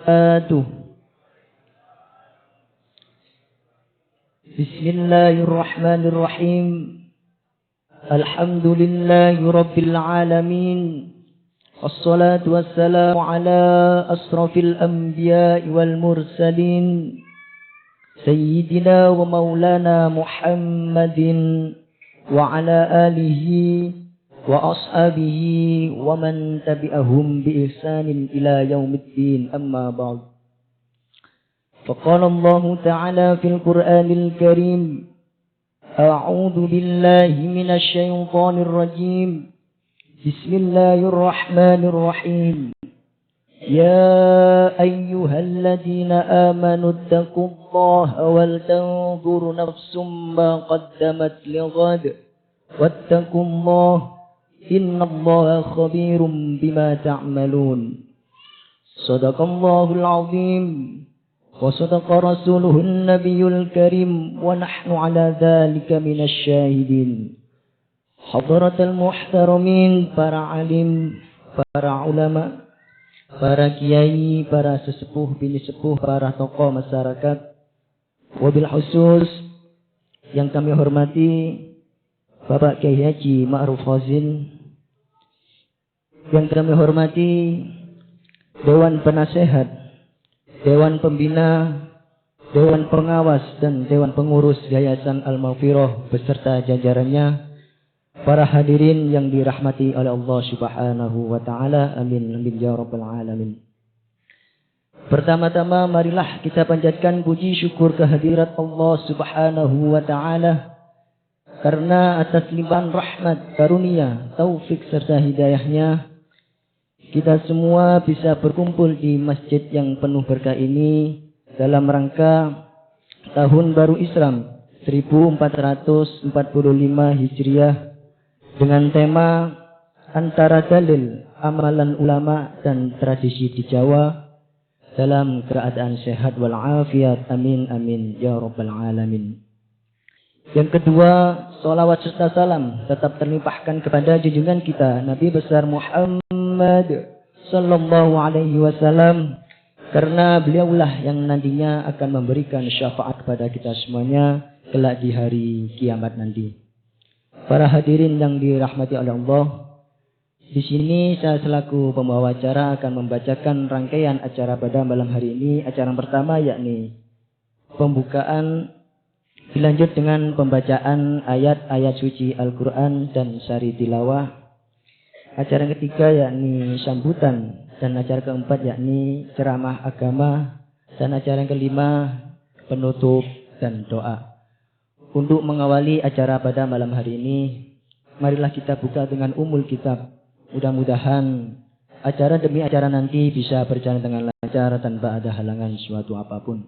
Bismillahirrahmanirrahim. Alhamdulillahi rabbil alamin. Wassalatu wassalamu ala asrafil anbiya'i wal mursalin. Sayyidina wa maulana Muhammadin wa ala alihi wa ashabihi wa man tabi'ahum bi ihsanin ila yaumiddin, amma ba'd. فقال الله تعالى في القرآن الكريم: أعوذ بالله من الشيطان الرجيم. بسم الله الرحمن الرحيم. يا أيها الذين آمنوا اتقوا الله ولتنظر نفس ما قدمت لغد واتقوا الله إن الله خبير بما تعملون. صدق الله العظيم وصدق رسوله النبي الكريم ونحن على ذلك من الشاهدين. حضرة المحترمين, para alim, para ulama, para kiai, para sesepuh, bini sepuh, para tokoh masyarakat, wabil khusus yang kami hormati Bapak Kiai Haji Ma'ruf Fazin, yang kami hormati Dewan Penasehat, Dewan Pembina, Dewan Pengawas, dan Dewan Pengurus Yayasan Al-Maghfirah beserta jajarannya, para hadirin yang dirahmati oleh Allah Subhanahu wa taala. Amin amin ya rabbal alamin. Pertama-tama marilah kita panjatkan puji syukur kehadirat Allah Subhanahu wa taala, karena atas limpahan rahmat, karunia, taufik serta hidayahnya kita semua bisa berkumpul di masjid yang penuh berkah ini dalam rangka Tahun Baru Islam 1445 Hijriah dengan tema Antara Dalil, Amalan Ulama dan Tradisi di Jawa dalam keadaan sehat walafiat. Amin amin ya rabbal alamin. Yang kedua, salawat serta salam tetap terlimpahkan kepada junjungan kita Nabi besar Muhammad sallallahu alaihi wasallam, karena beliaulah yang nantinya akan memberikan syafaat kepada kita semuanya kelak di hari kiamat nanti. Para hadirin yang dirahmati oleh Allah, di sini saya selaku pembawa acara akan membacakan rangkaian acara pada malam hari ini. Acara pertama yakni pembukaan, dilanjut dengan pembacaan ayat-ayat suci Al-Quran dan syari tilawah. Acara yang ketiga yakni sambutan, dan acara keempat yakni ceramah agama, dan acara yang kelima penutup dan doa. Untuk mengawali acara pada malam hari ini, marilah kita buka dengan umul kitab. Mudah-mudahan acara demi acara nanti bisa berjalan dengan lancar tanpa ada halangan suatu apapun.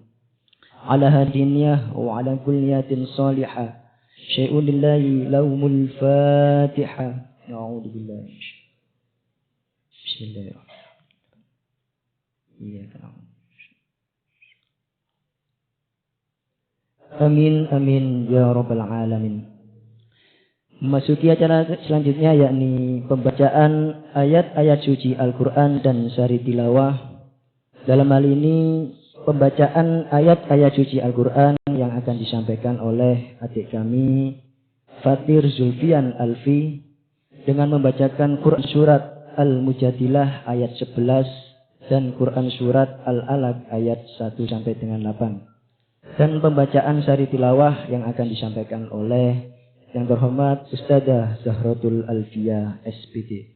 Ala hadiniyah wa ala kulliyatin salihah. Syai'un lillahi laumul fatihah. Na'udhu billahi. Bismillahirrahmanirrahim. Amin amin ya rabbal alamin. Memasuki acara selanjutnya yakni pembacaan ayat-ayat suci Al-Quran dan syari tilawah. Dalam hal ini pembacaan ayat-ayat suci Al-Quran yang akan disampaikan oleh adik kami Fatir Zulfian Alfi dengan membacakan Quran Surat Al-Mujadilah ayat 11 dan Quran Surat Al-Alaq ayat 1 sampai dengan 8. Dan pembacaan syari tilawah yang akan disampaikan oleh yang terhormat Ustadzah Zahratul Alfiyah SPD.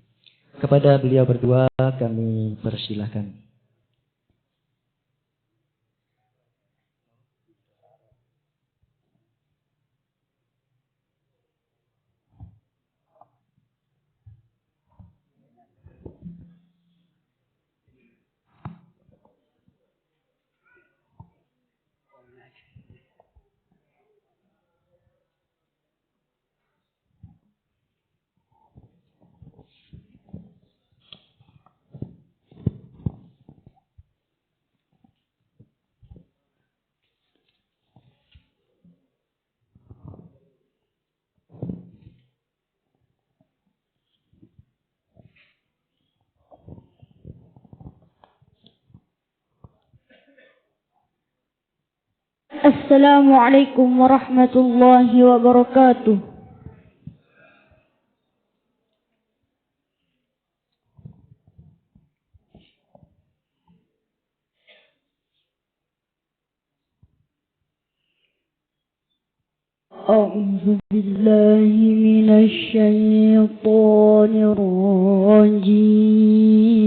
Kepada beliau berdua kami persilahkan. Assalamualaikum warahmatullahi wabarakatuh. A'udzu billahi minasy syaithanir rajim.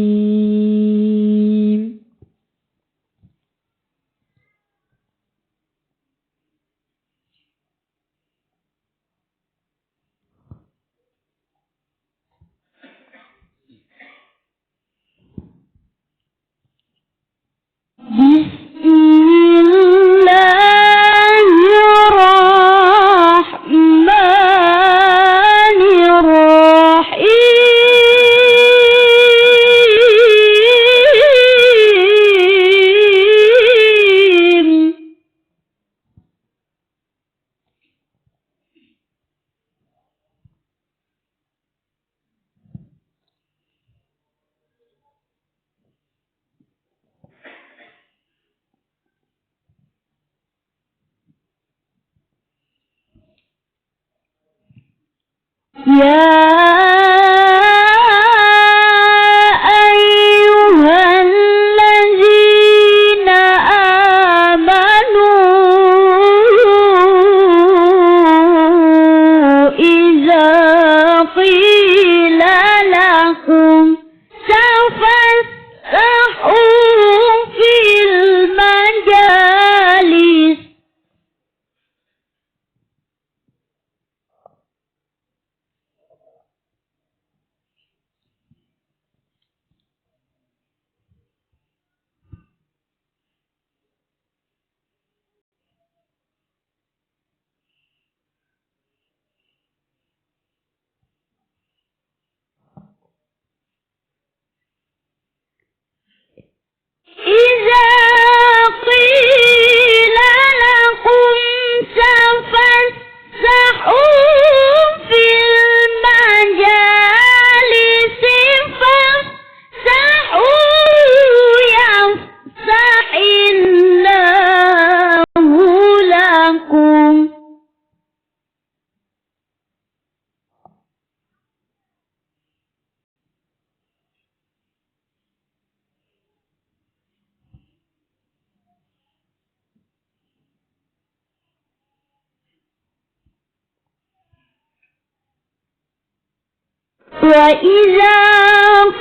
وإذا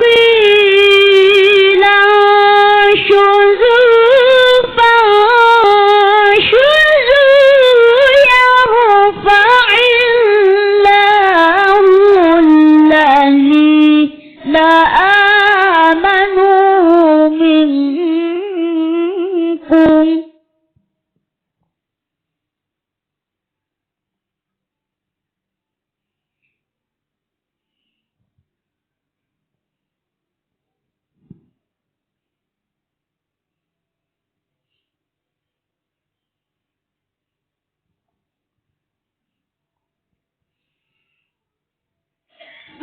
قيل انشزوا فانشزوا يرفع الله الذين آمنوا منكم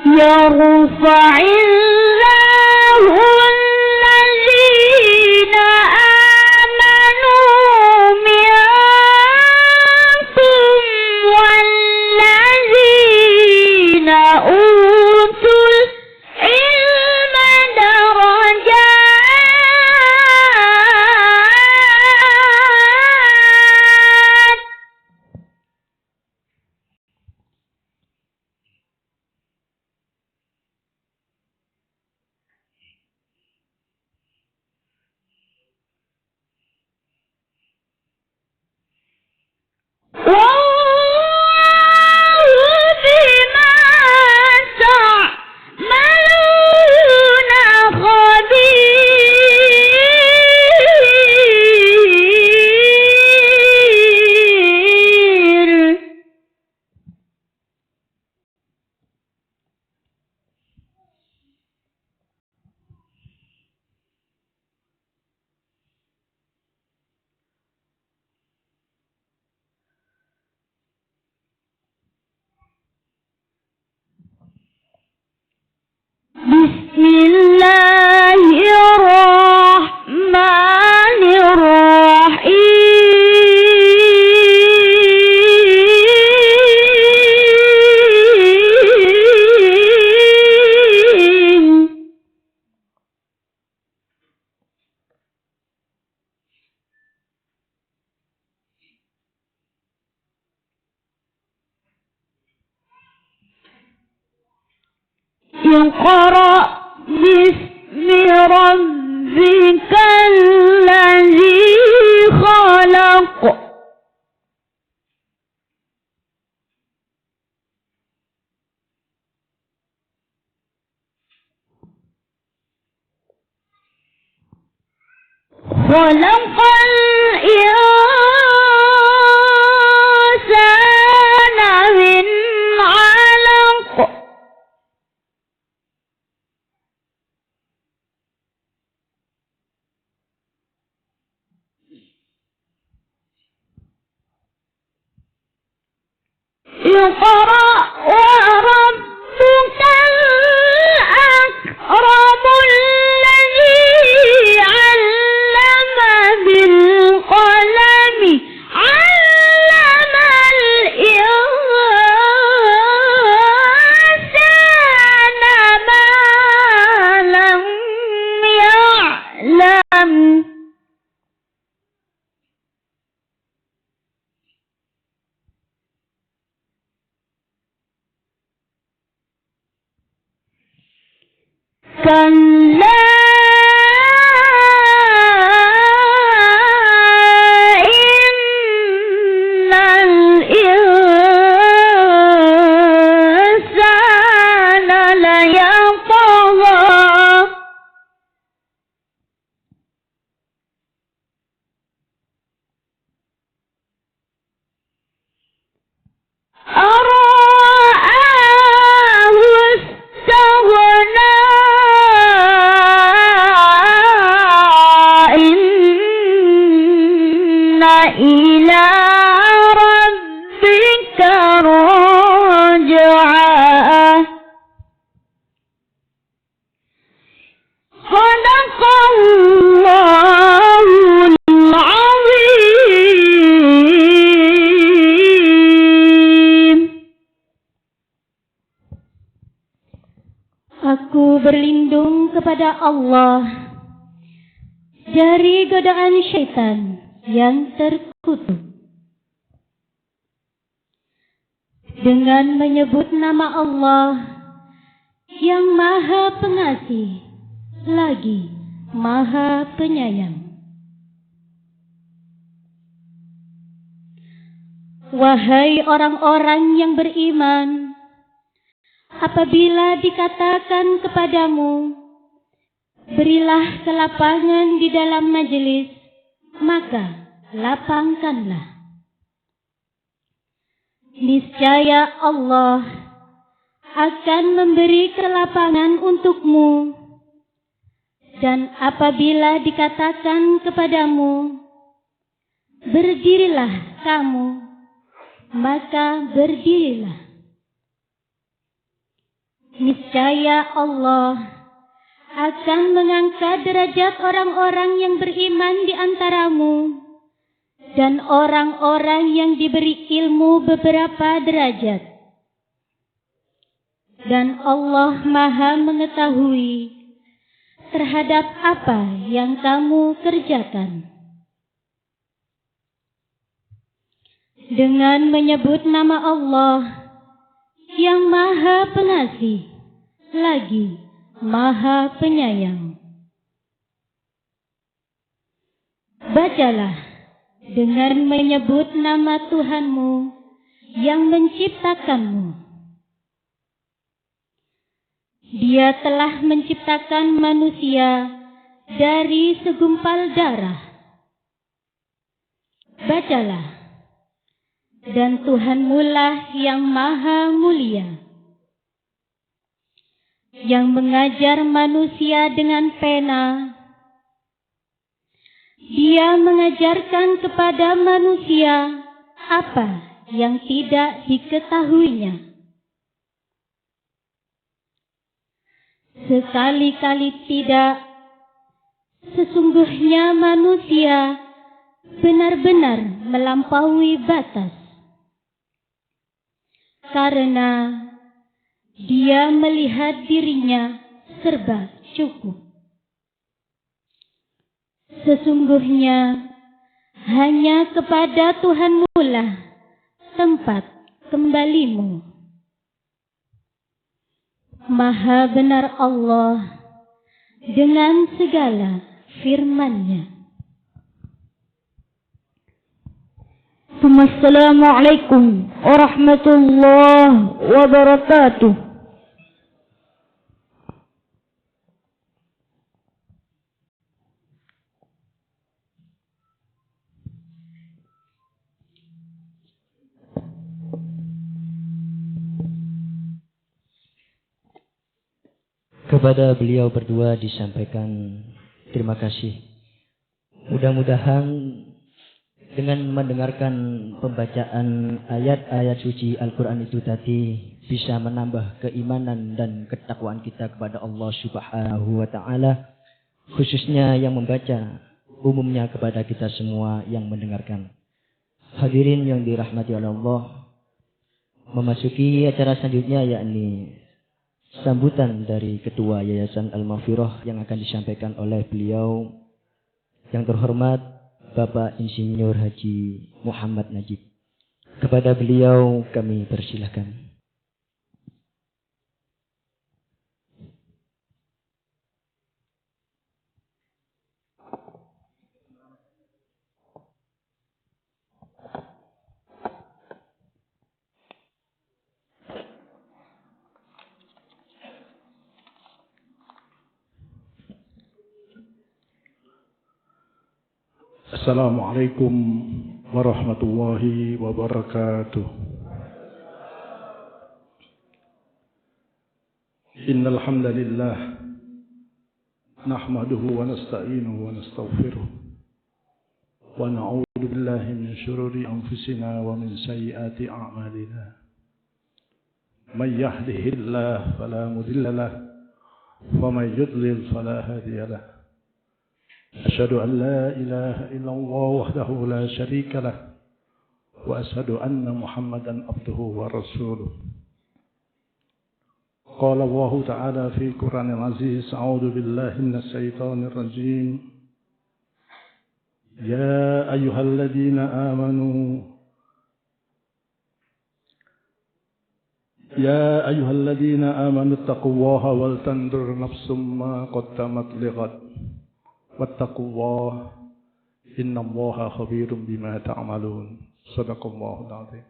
يرفع الله الذين آمنوا منكم والذين أوتوا العلم درجات Bismillahirrahmanirrahim. اقرأ باسم ربك الذي خلق خلق الإنسان من علق اقرأ وربك الأكرم الذي علم بالقلم علم الإنسان ما لم يعلم كلا إن الإنسان ليطغى أرآه استغنى إن إلى ربك الرجعى صدق الله العظيم. Aku berlindung kepada Allah dari godaan syaitan yang terkutuk. Dengan menyebut nama Allah yang Maha Pengasih lagi Maha Penyayang. Wahai orang-orang yang beriman, apabila dikatakan kepadamu, berilah kelapangan di dalam majelis, maka lapangkanlah. Niscaya Allah akan memberi kelapangan untukmu. Dan apabila dikatakan kepadamu, berdirilah kamu, maka berdirilah. Niscaya Allah akan mengangkat derajat orang-orang yang beriman di antaramu dan orang-orang yang diberi ilmu beberapa derajat. Dan Allah Maha mengetahui terhadap apa yang kamu kerjakan. Dengan menyebut nama Allah yang Maha Pengasih lagi Maha Penyayang, bacalah dengan menyebut nama Tuhanmu yang menciptakanmu. Dia telah menciptakan manusia dari segumpal darah. Bacalah, dan Tuhanmulah yang Maha Mulia, yang mengajar manusia dengan pena. Dia mengajarkan kepada manusia apa yang tidak diketahuinya. Sekali-kali tidak, sesungguhnya manusia benar-benar melampaui batas. Karena dia melihat dirinya serba cukup. Sesungguhnya hanya kepada Tuhanmu-lah tempat kembalimu. Maha benar Allah dengan segala firman-Nya. Assalamualaikum warahmatullahi wabarakatuh. Kepada beliau berdua disampaikan terima kasih. Mudah-mudahan dengan mendengarkan pembacaan ayat-ayat suci Al-Quran itu tadi bisa menambah keimanan dan ketakwaan kita kepada Allah Subhanahu wa Ta'ala, khususnya yang membaca, umumnya kepada kita semua yang mendengarkan. Hadirin yang dirahmati oleh Allah, memasuki acara selanjutnya yakni sambutan dari Ketua Yayasan Al-Maghfirah yang akan disampaikan oleh beliau yang terhormat Bapak Insinyur Haji Muhammad Najib. Kepada beliau kami persilahkan. Assalamualaikum warahmatullahi wabarakatuh. Innal hamdalillah nahmaduhu wa nasta'inuhu wa nastaghfiruh wa na'udzu billahi min shururi anfusina wa min sayyiati a'malina. May yahdihillahu fala mudilla lahu wa may yudlil fala hadiya lahu. أشهد أن لا إله إلا الله وحده لا شريك له وأشهد أن محمدا عبده ورسوله. قال الله تعالى في القرآن العزيز أعوذ بالله من الشيطان الرجيم يا أيها الذين آمنوا اتقوا الله ولتنظر نفس ما قدمت لغد wattaqullah innallaha khabirum bima ta'malun. Shadaqallahul azim.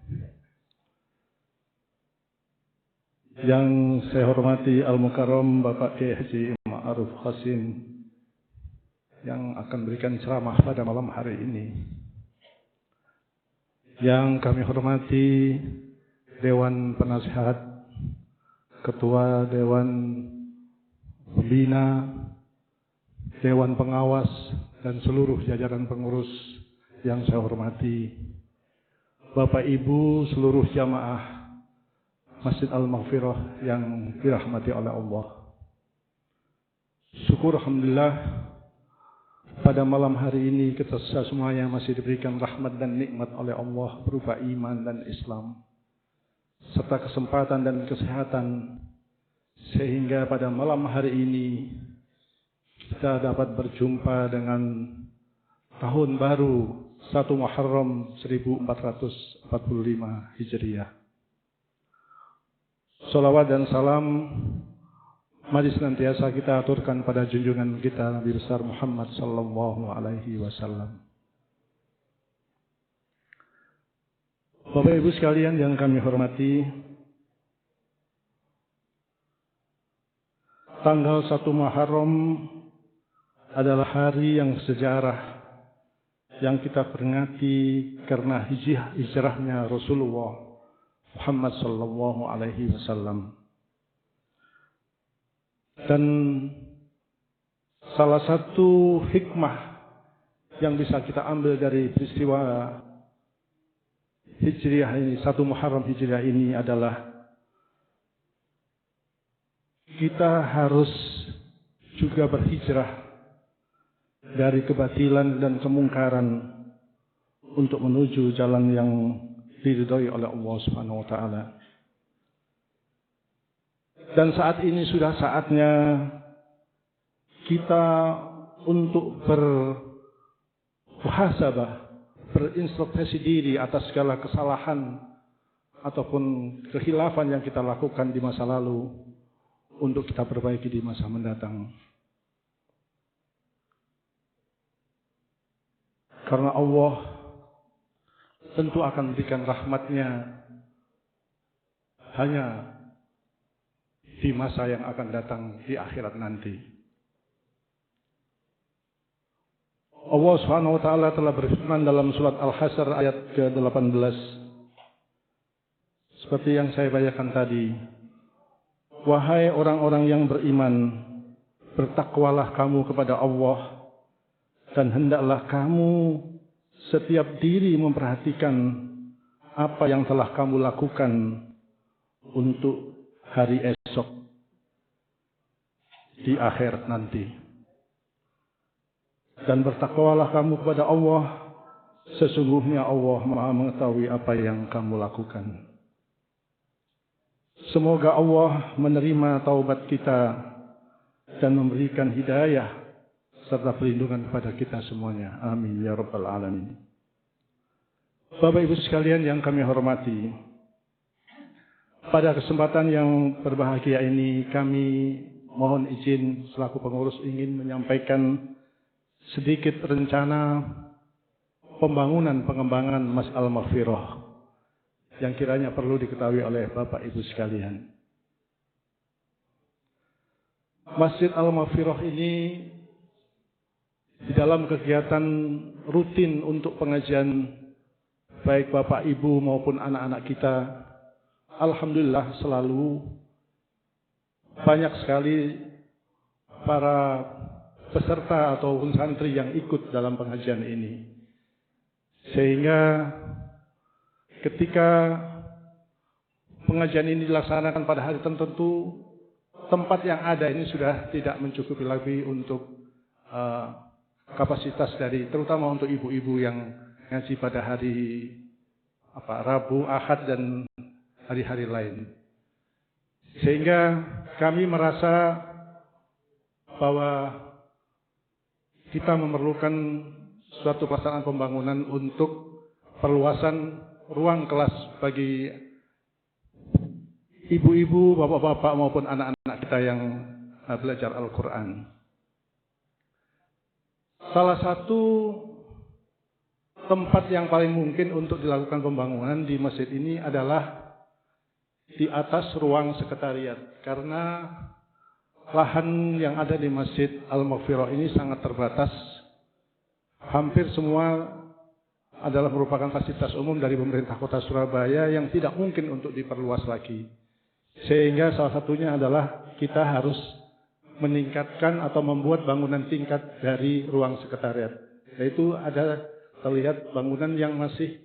Yang saya hormati Al-Mukarram Bapak Kiai Haji Ma'ruf Qasim yang akan berikan ceramah pada malam hari ini. Yang kami hormati Dewan Penasihat, Ketua Dewan Pembina, Dewan Pengawas, dan seluruh jajaran pengurus yang saya hormati, Bapak Ibu seluruh jamaah Masjid Al-Maghfirah yang dirahmati oleh Allah. Syukur Alhamdulillah pada malam hari ini kita semuanya masih diberikan rahmat dan nikmat oleh Allah berupa iman dan Islam serta kesempatan dan kesehatan, sehingga pada malam hari ini kita dapat berjumpa dengan tahun baru 1 Muharram 1445 Hijriah. Salawat dan salam mari senantiasa kita aturkan pada junjungan kita Nabi besar Muhammad sallallahu alaihi wasallam. Bapak Ibu sekalian yang kami hormati, tanggal 1 Muharram adalah hari yang sejarah yang kita peringati karena hijrahnya Rasulullah Muhammad sallallahu alaihi wasallam. Dan salah satu hikmah yang bisa kita ambil dari peristiwa Hijriah ini, 1 Muharram Hijriah ini adalah kita harus juga berhijrah dari kebatilan dan kemungkaran untuk menuju jalan yang diridhai oleh Allah Subhanahu wa taala. Dan saat ini sudah saatnya kita untuk bermuhasabah, berintrospeksi diri atas segala kesalahan ataupun kekhilafan yang kita lakukan di masa lalu, untuk kita perbaiki di masa mendatang. Karena Allah tentu akan berikan rahmat-Nya hanya di masa yang akan datang di akhirat nanti. Allah Subhanahu wa taala telah berfirman dalam surat Al-Hasyr ayat ke-18 seperti yang saya bacakan tadi. Wahai orang-orang yang beriman, bertakwalah kamu kepada Allah dan hendaklah kamu setiap diri memperhatikan apa yang telah kamu lakukan untuk hari esok di akhir nanti. Dan bertakwalah kamu kepada Allah, sesungguhnya Allah Maha mengetahui apa yang kamu lakukan. Semoga Allah menerima taubat kita dan memberikan hidayah serta perlindungan kepada kita semuanya. Amin ya rabbal alamin. Bapak Ibu sekalian yang kami hormati, pada kesempatan yang berbahagia ini kami mohon izin selaku pengurus ingin menyampaikan sedikit rencana pembangunan pengembangan Masjid Al-Maghfirah yang kiranya perlu diketahui oleh Bapak Ibu sekalian. Masjid Al-Maghfirah ini di dalam kegiatan rutin untuk pengajian baik Bapak Ibu maupun anak-anak kita, alhamdulillah selalu banyak sekali para peserta ataupun santri yang ikut dalam pengajian ini. Sehingga ketika pengajian ini dilaksanakan pada hari tertentu, tempat yang ada ini sudah tidak mencukupi lagi untuk kapasitas dari, terutama untuk ibu-ibu yang ngaji pada hari Rabu, Ahad dan hari-hari lain. Sehingga kami merasa bahwa kita memerlukan suatu pelaksanaan pembangunan untuk perluasan ruang kelas bagi ibu-ibu, bapak-bapak maupun anak-anak kita yang belajar Al-Quran. Salah satu tempat yang paling mungkin untuk dilakukan pembangunan di masjid ini adalah di atas ruang sekretariat. Karena lahan yang ada di Masjid Al-Maghfirah ini sangat terbatas. Hampir semua adalah merupakan fasilitas umum dari pemerintah kota Surabaya yang tidak mungkin untuk diperluas lagi. Sehingga salah satunya adalah kita harus meningkatkan atau membuat bangunan tingkat dari ruang sekretariat. Yaitu ada terlihat bangunan yang masih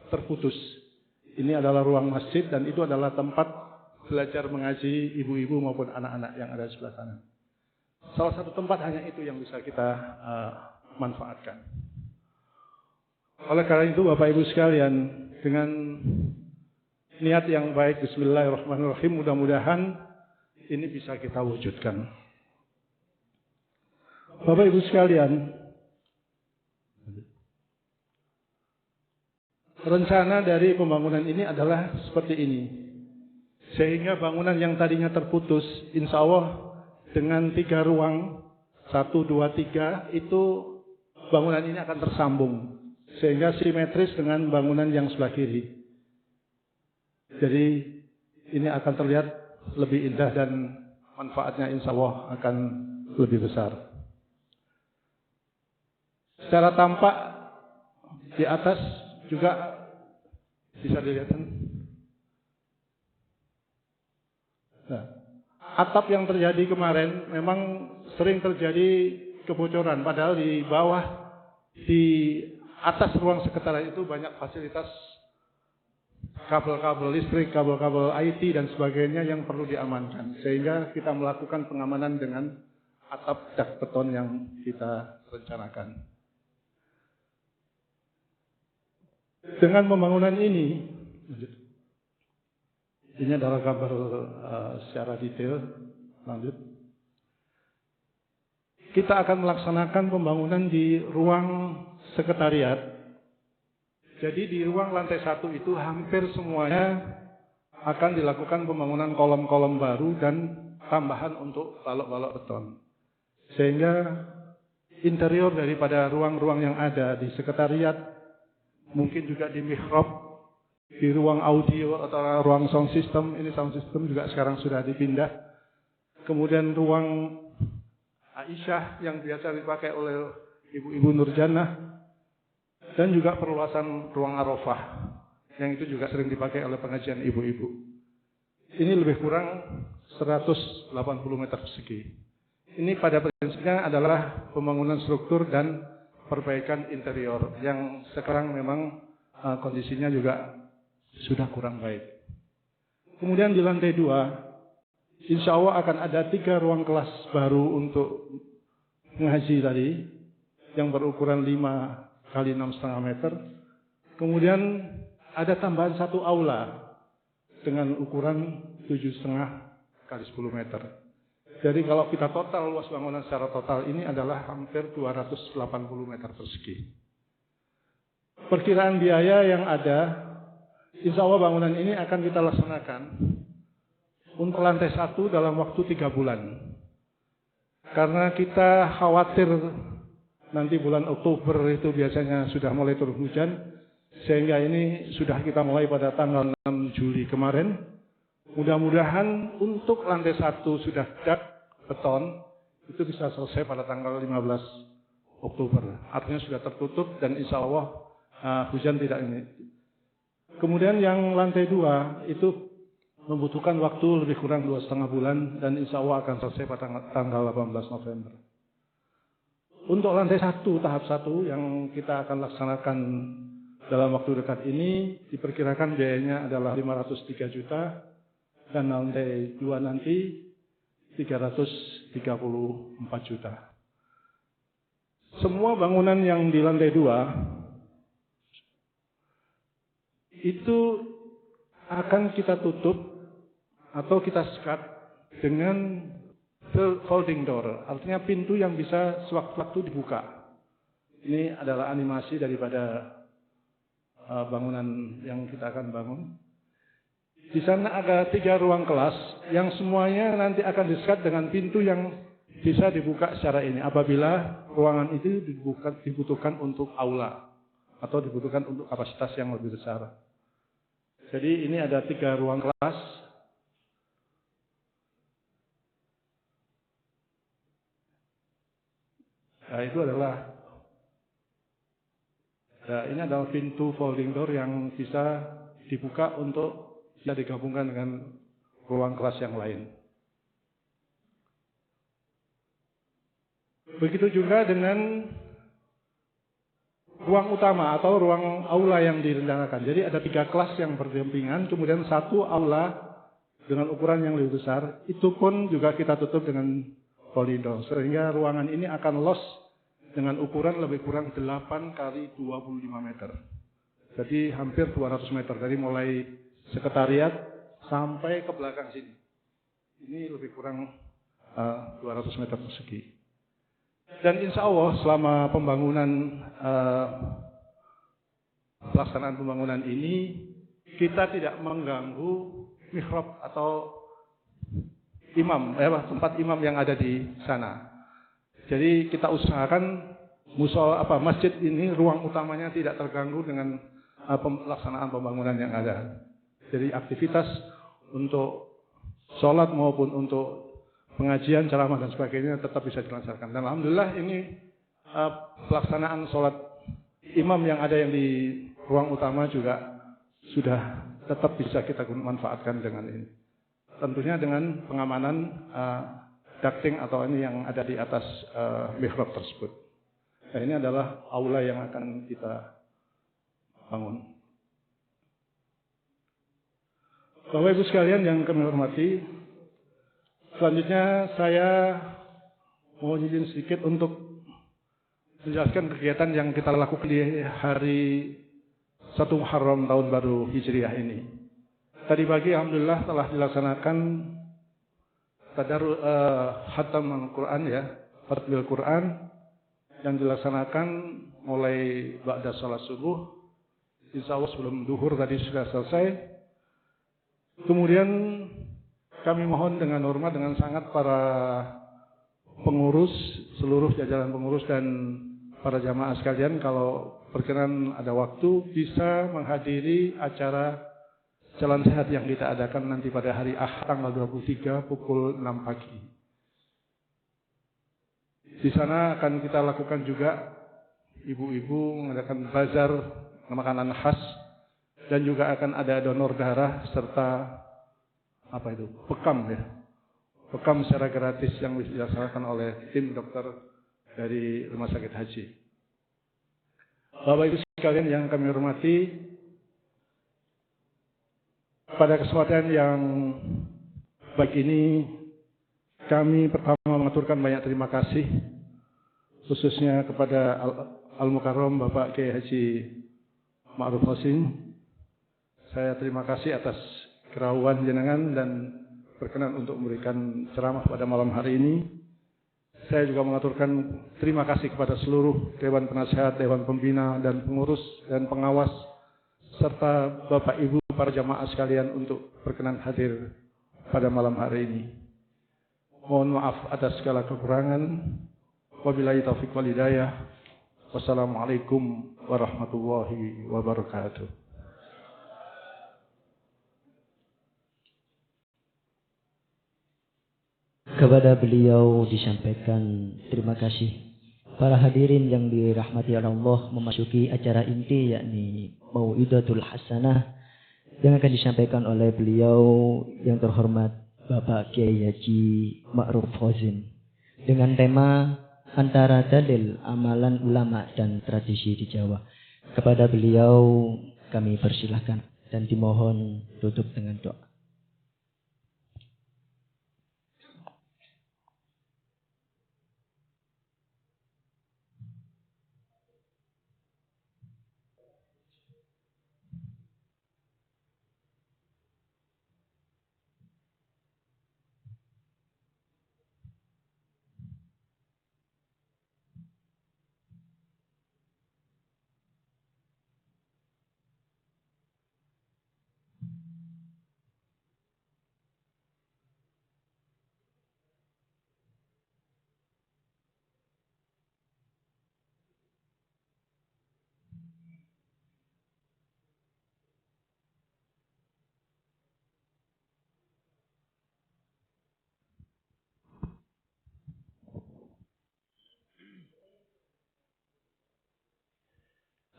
terputus. Ini adalah ruang masjid dan itu adalah tempat belajar mengaji ibu-ibu maupun anak-anak yang ada di sebelah sana. Salah satu tempat hanya itu yang bisa kita manfaatkan. Oleh karena itu Bapak Ibu sekalian, dengan niat yang baik, bismillahirrahmanirrahim, mudah-mudahan ini bisa kita wujudkan. Bapak Ibu sekalian, rencana dari pembangunan ini adalah seperti ini. Sehingga bangunan yang tadinya terputus, insya Allah dengan 3 ruang, 1, 2, 3, itu bangunan ini akan tersambung. Sehingga simetris dengan bangunan yang sebelah kiri. Jadi ini akan terlihat lebih indah dan manfaatnya insya Allah akan lebih besar. Secara tampak di atas juga bisa dilihat. Nah, atap yang terjadi kemarin memang sering terjadi kebocoran, padahal di bawah, di atas ruang sekretariat itu banyak fasilitas kabel-kabel listrik, kabel-kabel IT dan sebagainya yang perlu diamankan. Sehingga kita melakukan pengamanan dengan atap dak beton yang kita rencanakan. Dengan pembangunan ini adalah gambar secara detail. Lanjut. Kita akan melaksanakan pembangunan di ruang sekretariat. Jadi di ruang lantai 1 itu hampir semuanya akan dilakukan pembangunan kolom-kolom baru dan tambahan untuk balok-balok beton. Sehingga interior daripada ruang-ruang yang ada di sekretariat, mungkin juga di mihrab, di ruang audio atau ruang sound system, ini sound system juga sekarang sudah dipindah. Kemudian ruang Aisyah yang biasa dipakai oleh ibu-ibu Nurjannah, dan juga perluasan ruang Arafah yang itu juga sering dipakai oleh pengajian ibu-ibu. Ini lebih kurang 180 meter persegi. Ini pada prinsipnya adalah pembangunan struktur dan perbaikan interior yang sekarang memang kondisinya juga sudah kurang baik. Kemudian di lantai 2, insya Allah akan ada 3 ruang kelas baru untuk mengaji tadi, yang berukuran 5 kali 6,5 meter. Kemudian ada tambahan 1 aula dengan ukuran 7,5 kali 10 meter. Jadi kalau kita total luas bangunan secara total ini adalah hampir 280 meter persegi. Perkiraan biaya yang ada, insya Allah bangunan ini akan kita laksanakan untuk lantai 1 dalam waktu 3 bulan. Karena kita khawatir nanti bulan Oktober itu biasanya sudah mulai turun hujan, sehingga ini sudah kita mulai pada tanggal 6 Juli kemarin. Mudah-mudahan untuk lantai 1 sudah dak beton, itu bisa selesai pada tanggal 15 Oktober. Artinya sudah tertutup dan insya Allah hujan tidak ini. Kemudian yang lantai 2 itu membutuhkan waktu lebih kurang 2,5 bulan dan insya Allah akan selesai pada tanggal 18 November. Untuk lantai 1, tahap 1 yang kita akan laksanakan dalam waktu dekat ini, diperkirakan biayanya adalah 503 juta dan lantai 2 nanti 334 juta. Semua bangunan yang di lantai 2 itu akan kita tutup atau kita sekat dengan folding door, artinya pintu yang bisa sewaktu-waktu dibuka. Ini adalah animasi daripada bangunan yang kita akan bangun. Di sana ada 3 ruang kelas yang semuanya nanti akan disekat dengan pintu yang bisa dibuka secara ini. Apabila ruangan itu dibutuhkan untuk aula atau dibutuhkan untuk kapasitas yang lebih besar. Jadi ini ada 3 ruang kelas. Nah, itu adalah ini adalah pintu folding door yang bisa dibuka untuk bisa digabungkan dengan ruang kelas yang lain. Begitu juga dengan ruang utama atau ruang aula yang direncanakan. Jadi ada 3 kelas yang berdampingan, kemudian 1 aula dengan ukuran yang lebih besar. Itu pun juga kita tutup dengan koridor, sehingga ruangan ini akan los dengan ukuran lebih kurang 8 kali 25 meter. Jadi hampir 200 meter. Dari mulai sekretariat sampai ke belakang sini. Ini lebih kurang 200 meter persegi. Dan insya Allah selama pembangunan pelaksanaan pembangunan ini kita tidak mengganggu mihrab atau imam, tempat imam yang ada di sana. Jadi kita usahakan masjid ini ruang utamanya tidak terganggu dengan pelaksanaan pembangunan yang ada. Jadi aktivitas untuk sholat maupun untuk pengajian, ceramah dan sebagainya tetap bisa dilancarkan. Dan alhamdulillah ini pelaksanaan sholat imam yang ada yang di ruang utama juga sudah tetap bisa kita manfaatkan dengan ini. Tentunya dengan pengamanan ducting atau ini yang ada di atas mihrab tersebut. Nah, ini adalah aula yang akan kita bangun. Bapak Ibu sekalian yang kami hormati, selanjutnya saya mau izin sedikit untuk menjelaskan kegiatan yang kita lakukan di hari 1 Muharram tahun baru Hijriah ini. Tadi pagi alhamdulillah telah dilaksanakan khatam Al-Quran khatmil Quran yang dilaksanakan mulai ba'da salat subuh. Insya Allah sebelum duhur tadi sudah selesai. Kemudian kami mohon dengan hormat, dengan sangat para pengurus, seluruh jajaran pengurus dan para jamaah sekalian, kalau berkenan ada waktu bisa menghadiri acara Jalan Sehat yang kita adakan nanti pada hari Ahad tanggal 23 pukul 6 pagi. Di sana akan kita lakukan juga ibu-ibu mengadakan bazar makanan khas dan juga akan ada donor darah serta bekam ya. Bekam secara gratis yang dilaksanakan oleh tim dokter dari Rumah Sakit Haji. Bapak Ibu sekalian yang kami hormati, pada kesempatan yang baik ini kami pertama mengaturkan banyak terima kasih khususnya kepada Al-Mukarram Bapak Kiai Haji Ma'ruf Hashim. Saya terima kasih atas kerahuan jenengan dan berkenan untuk memberikan ceramah pada malam hari ini. Saya juga mengaturkan terima kasih kepada seluruh Dewan Penasehat, Dewan Pembina, dan pengurus dan pengawas, serta Bapak Ibu para jamaah sekalian untuk berkenan hadir pada malam hari ini. Mohon maaf atas segala kekurangan. Wabillahi taufiq wal hidayah. Wassalamualaikum warahmatullahi wabarakatuh. Kepada beliau disampaikan terima kasih. Para hadirin yang dirahmati Allah, memasuki acara inti yakni Mau'idatul Hasanah yang akan disampaikan oleh beliau yang terhormat Bapak Kiai Haji Ma'ruf Hashim dengan tema antara dalil amalan ulama dan tradisi di Jawa. Kepada beliau kami persilahkan dan dimohon tutup dengan doa.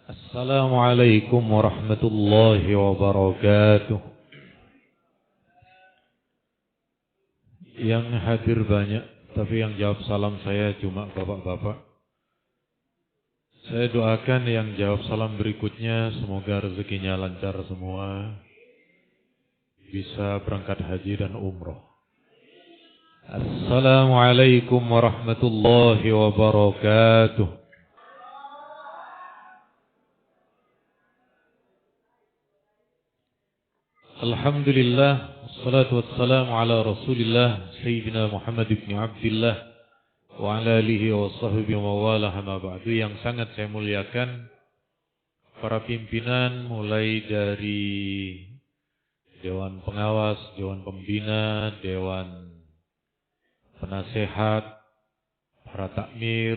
Assalamualaikum warahmatullahi wabarakatuh. Yang hadir banyak, tapi yang jawab salam saya cuma bapak-bapak. Saya doakan yang jawab salam berikutnya semoga rezekinya lancar semua, bisa berangkat haji dan umroh. Assalamualaikum warahmatullahi wabarakatuh. Alhamdulillah, wassalatu wassalamu ala Rasulillah Sayyidina Muhammad ibn Abdillah wa ala alihi wa sahbihi wa wala ma ba'du. Yang sangat saya muliakan para pimpinan mulai dari Dewan Pengawas, Dewan Pembina, Dewan Penasehat, para takmir,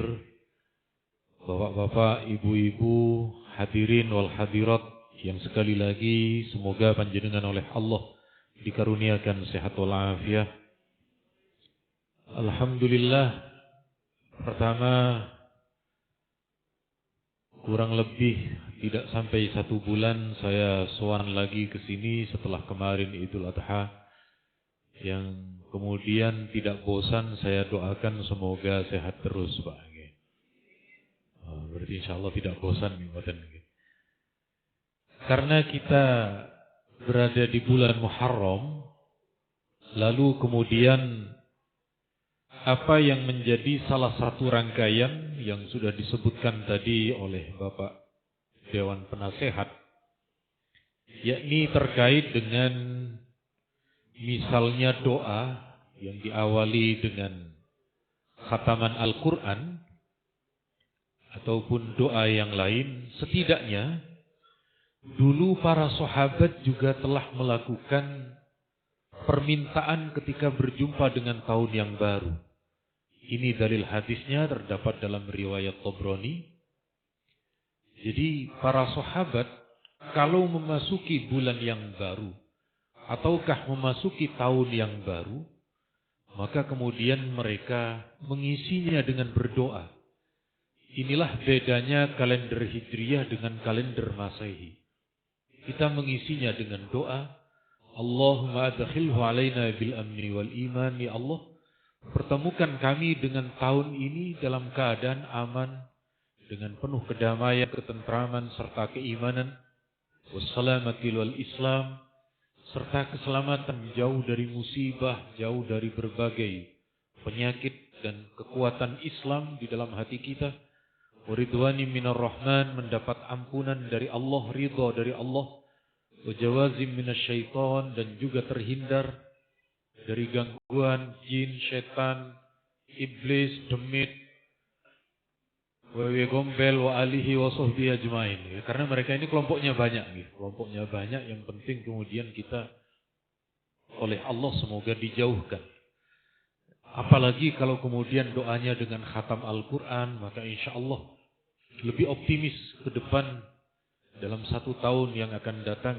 bapak-bapak, ibu-ibu, hadirin wal hadirat yang sekali lagi semoga panjenengan oleh Allah dikaruniakan sehat wal afiat. Alhamdulillah, pertama kurang lebih tidak sampai 1 bulan saya sowan lagi ke sini setelah kemarin Idul Adha, yang kemudian tidak bosan saya doakan semoga sehat terus Pak. Berarti insya Allah tidak bosan nih. Karena kita berada di bulan Muharram, lalu kemudian apa yang menjadi salah satu rangkaian yang sudah disebutkan tadi oleh Bapak Dewan Penasehat, yakni terkait dengan misalnya doa yang diawali dengan khataman Al-Quran ataupun doa yang lain. Setidaknya dulu para sahabat juga telah melakukan permintaan ketika berjumpa dengan tahun yang baru. Ini dalil hadisnya terdapat dalam riwayat Tabrani. Jadi para sahabat kalau memasuki bulan yang baru ataukah memasuki tahun yang baru, maka kemudian mereka mengisinya dengan berdoa. Inilah bedanya kalender Hijriyah dengan kalender Masehi. Kita mengisinya dengan doa, Allahumma adkhilhu alaina bil amni wal iman, ya Allah, pertemukan kami dengan tahun ini dalam keadaan aman, dengan penuh kedamaian, ketentraman, serta keimanan, wassalamati wal Islam, serta keselamatan jauh dari musibah, jauh dari berbagai penyakit dan kekuatan Islam di dalam hati kita. Waridwani minar rahman, mendapat ampunan dari Allah, ridha dari Allah. Wajawazim minasyaitan, dan juga terhindar dari gangguan jin, setan, iblis, demit, wewe gombel, wa alihi wa sahbihi ajmain. Karena mereka ini kelompoknya banyak. Kelompoknya banyak, yang penting kemudian kita oleh Allah semoga dijauhkan. Apalagi kalau kemudian doanya dengan khatam Al-Quran, maka insya Allah lebih optimis ke depan. Dalam 1 tahun yang akan datang,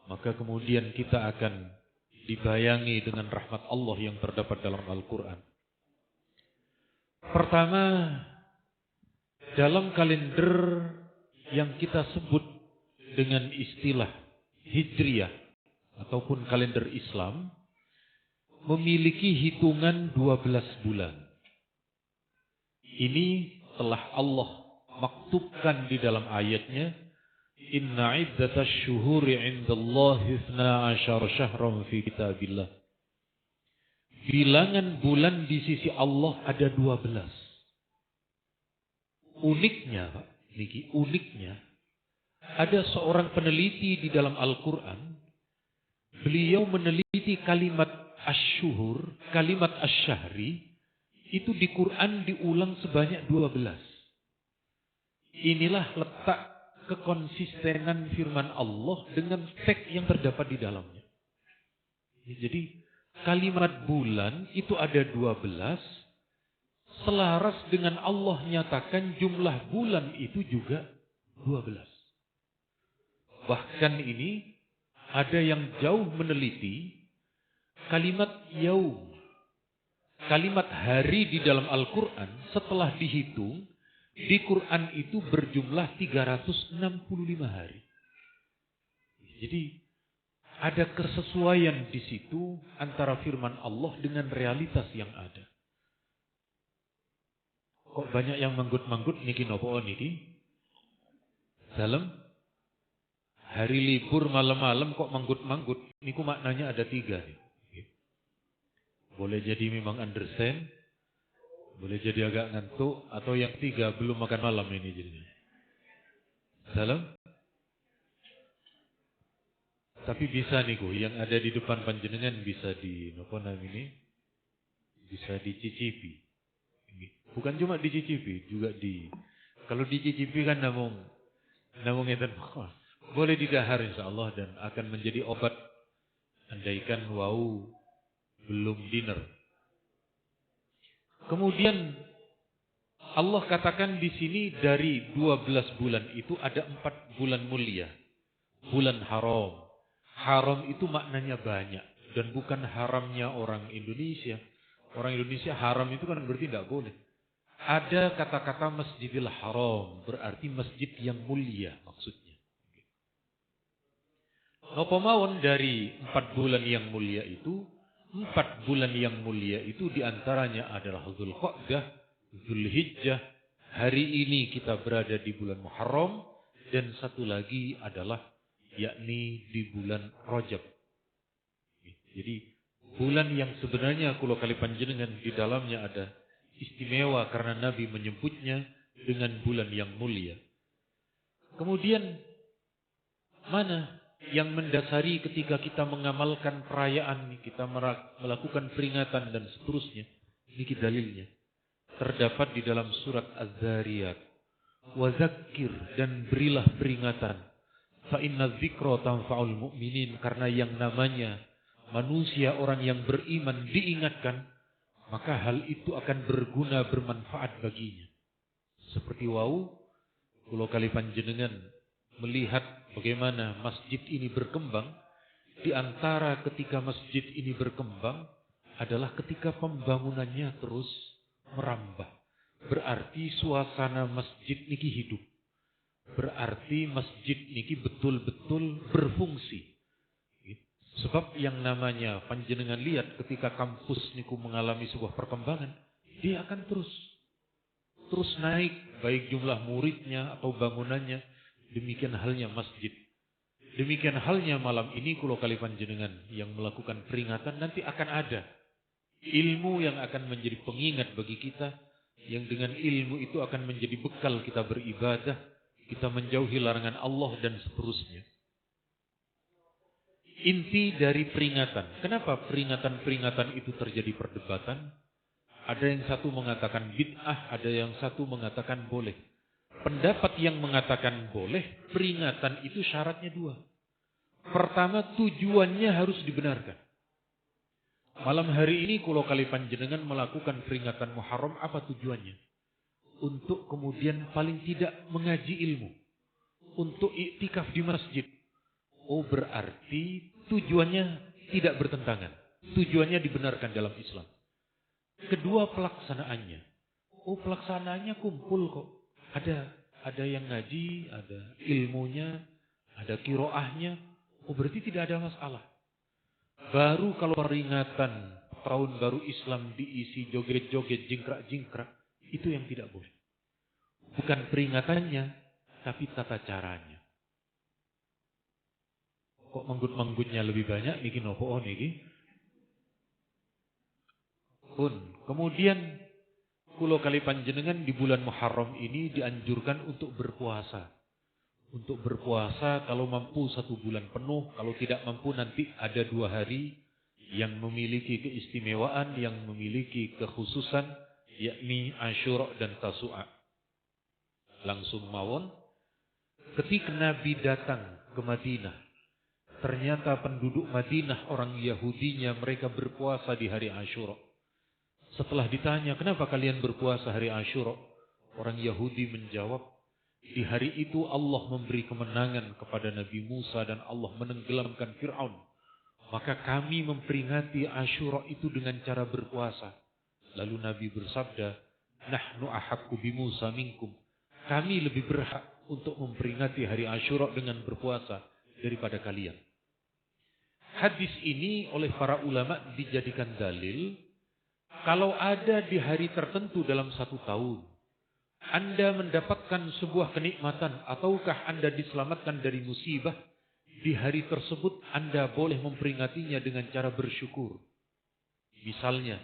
maka kemudian kita akan dibayangi dengan rahmat Allah yang terdapat dalam Al-Quran. Pertama, dalam kalender yang kita sebut dengan istilah Hijriyah ataupun kalender Islam, memiliki hitungan 12 bulan. Ini telah Allah maktubkan di dalam ayatnya, Inna iddatash syuhuri indallahi 12 syahran fi kitabillah. Bilangan bulan di sisi Allah ada 12. Uniknya, Pak, niki uniknya, ada seorang peneliti di dalam Al-Quran. Beliau meneliti kalimat asyuhur, kalimat asyahri, itu di Quran diulang sebanyak 12. Inilah letak kekonsistenan firman Allah dengan teks yang terdapat di dalamnya. Jadi kalimat bulan itu ada 12, selaras dengan Allah nyatakan jumlah bulan itu juga 12. Bahkan ini ada yang jauh meneliti kalimat yaum, kalimat hari di dalam Al-Quran setelah dihitung, di Quran itu berjumlah 365 hari. Jadi ada kesesuaian di situ antara firman Allah dengan realitas yang ada. Kok banyak yang manggut-manggut niki nopo niki? Dalam hari libur malam-malam kok manggut-manggut? Niku maknanya ada 3 nih. Boleh jadi memang understand, boleh jadi agak ngantuk, atau yang 3 belum makan malam ini jadinya. Salam. Tapi bisa nih yang ada di depan panjenengan bisa di ini, bisa dicicipi. Bukan cuma dicicipi, juga kalau dicicipi kan namung ngeten, boleh didahar insyaallah dan akan menjadi obat andaikan belum dinner. Kemudian Allah katakan di sini dari 12 bulan itu ada 4 bulan mulia. Bulan haram. Haram itu maknanya banyak dan bukan haramnya orang Indonesia. Orang Indonesia haram itu kan berarti tidak boleh. Ada kata-kata Masjidil Haram, berarti masjid yang mulia maksudnya. Napa mawon dari 4 bulan yang mulia itu? 4 bulan yang mulia itu diantaranya adalah Dzulqa'dah, Dzulhijjah. Hari ini kita berada di bulan Muharram, dan satu lagi adalah yakni di bulan Rajab. Jadi bulan yang sebenarnya kula kali panjenengan di dalamnya ada istimewa karena Nabi menyebutnya dengan bulan yang mulia. Kemudian mana yang mendasari ketika kita mengamalkan perayaan, kita melakukan peringatan dan seterusnya? Ini dalilnya. Terdapat di dalam surat Az-Zariyat. Wazakir, dan berilah peringatan. Fa inna dzikra tanfa'ul mu'minin, karena yang namanya manusia orang yang beriman diingatkan, maka hal itu akan berguna, bermanfaat baginya. Seperti kula kali panjenengan melihat bagaimana masjid ini berkembang. Di antara ketika masjid ini berkembang adalah ketika pembangunannya terus merambah. Berarti suasana masjid niki hidup. Berarti masjid niki betul-betul berfungsi. Sebab yang namanya panjenengan lihat ketika kampus niku mengalami sebuah perkembangan, dia akan terus naik, baik jumlah muridnya atau bangunannya. Demikian halnya masjid. Demikian halnya malam ini kula kali panjenengan yang melakukan peringatan, nanti akan ada ilmu yang akan menjadi pengingat bagi kita, yang dengan ilmu itu akan menjadi bekal kita beribadah, kita menjauhi larangan Allah dan seterusnya. Inti dari peringatan. Kenapa peringatan-peringatan itu terjadi perdebatan? Ada yang satu mengatakan bid'ah, ada yang satu mengatakan boleh. Pendapat yang mengatakan boleh, peringatan itu syaratnya dua. Pertama, tujuannya harus dibenarkan. Malam hari ini kula kali panjenengan melakukan peringatan Muharram, apa tujuannya? Untuk kemudian paling tidak mengaji ilmu. Untuk iktikaf di masjid. Oh, berarti tujuannya tidak bertentangan. Tujuannya dibenarkan dalam Islam. Kedua, pelaksanaannya. Oh, pelaksanaannya kumpul kok. Ada yang ngaji, ada ilmunya, ada kiroahnya. Oh, berarti tidak ada masalah. Baru kalau peringatan tahun baru Islam diisi joget-joget, jingkrak-jingkrak, itu yang tidak boleh. Bukan peringatannya, tapi tata caranya. Kok manggut-manggutnya lebih banyak, bikin opo niki? Kemudian kula kali panjenengan di bulan Muharram ini dianjurkan untuk berpuasa. Untuk berpuasa kalau mampu 1 bulan penuh, kalau tidak mampu nanti ada 2 hari yang memiliki keistimewaan, yang memiliki kekhususan, yakni Asyura dan Tasu'a. Langsung mawon, ketika Nabi datang ke Madinah, ternyata penduduk Madinah orang Yahudinya mereka berpuasa di hari Asyura. Setelah ditanya, kenapa kalian berpuasa hari Asyura? Orang Yahudi menjawab, di hari itu Allah memberi kemenangan kepada Nabi Musa dan Allah menenggelamkan Fir'aun. Maka kami memperingati Asyura itu dengan cara berpuasa. Lalu Nabi bersabda, nahnu ahaqqu bi Musa minkum. Kami lebih berhak untuk memperingati hari Asyura dengan berpuasa daripada kalian. Hadis ini oleh para ulama dijadikan dalil, kalau ada di hari tertentu dalam 1 tahun, Anda mendapatkan sebuah kenikmatan ataukah Anda diselamatkan dari musibah, di hari tersebut Anda boleh memperingatinya dengan cara bersyukur. Misalnya,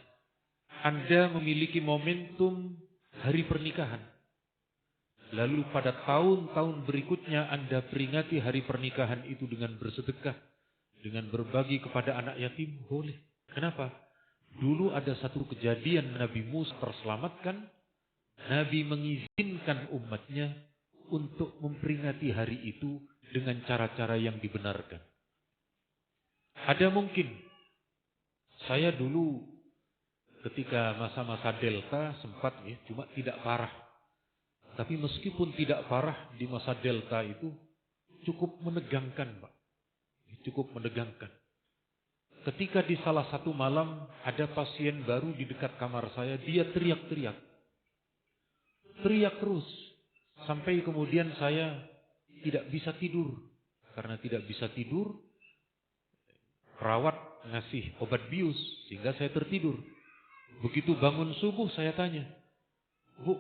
Anda memiliki momentum hari pernikahan. Lalu pada tahun-tahun berikutnya Anda peringati hari pernikahan itu dengan bersedekah, dengan berbagi kepada anak yatim, boleh. Kenapa? Dulu ada satu kejadian Nabi Musa terselamatkan, Nabi mengizinkan umatnya untuk memperingati hari itu dengan cara-cara yang dibenarkan. Ada mungkin, saya dulu ketika masa-masa Delta sempat cuma tidak parah. Tapi meskipun tidak parah di masa Delta itu cukup menegangkan, Pak. Cukup menegangkan. Ketika di salah satu malam ada pasien baru di dekat kamar saya, dia teriak-teriak. Teriak terus. Sampai kemudian saya tidak bisa tidur. Karena tidak bisa tidur, perawat ngasih obat bius sehingga saya tertidur. Begitu bangun subuh saya tanya, Bu,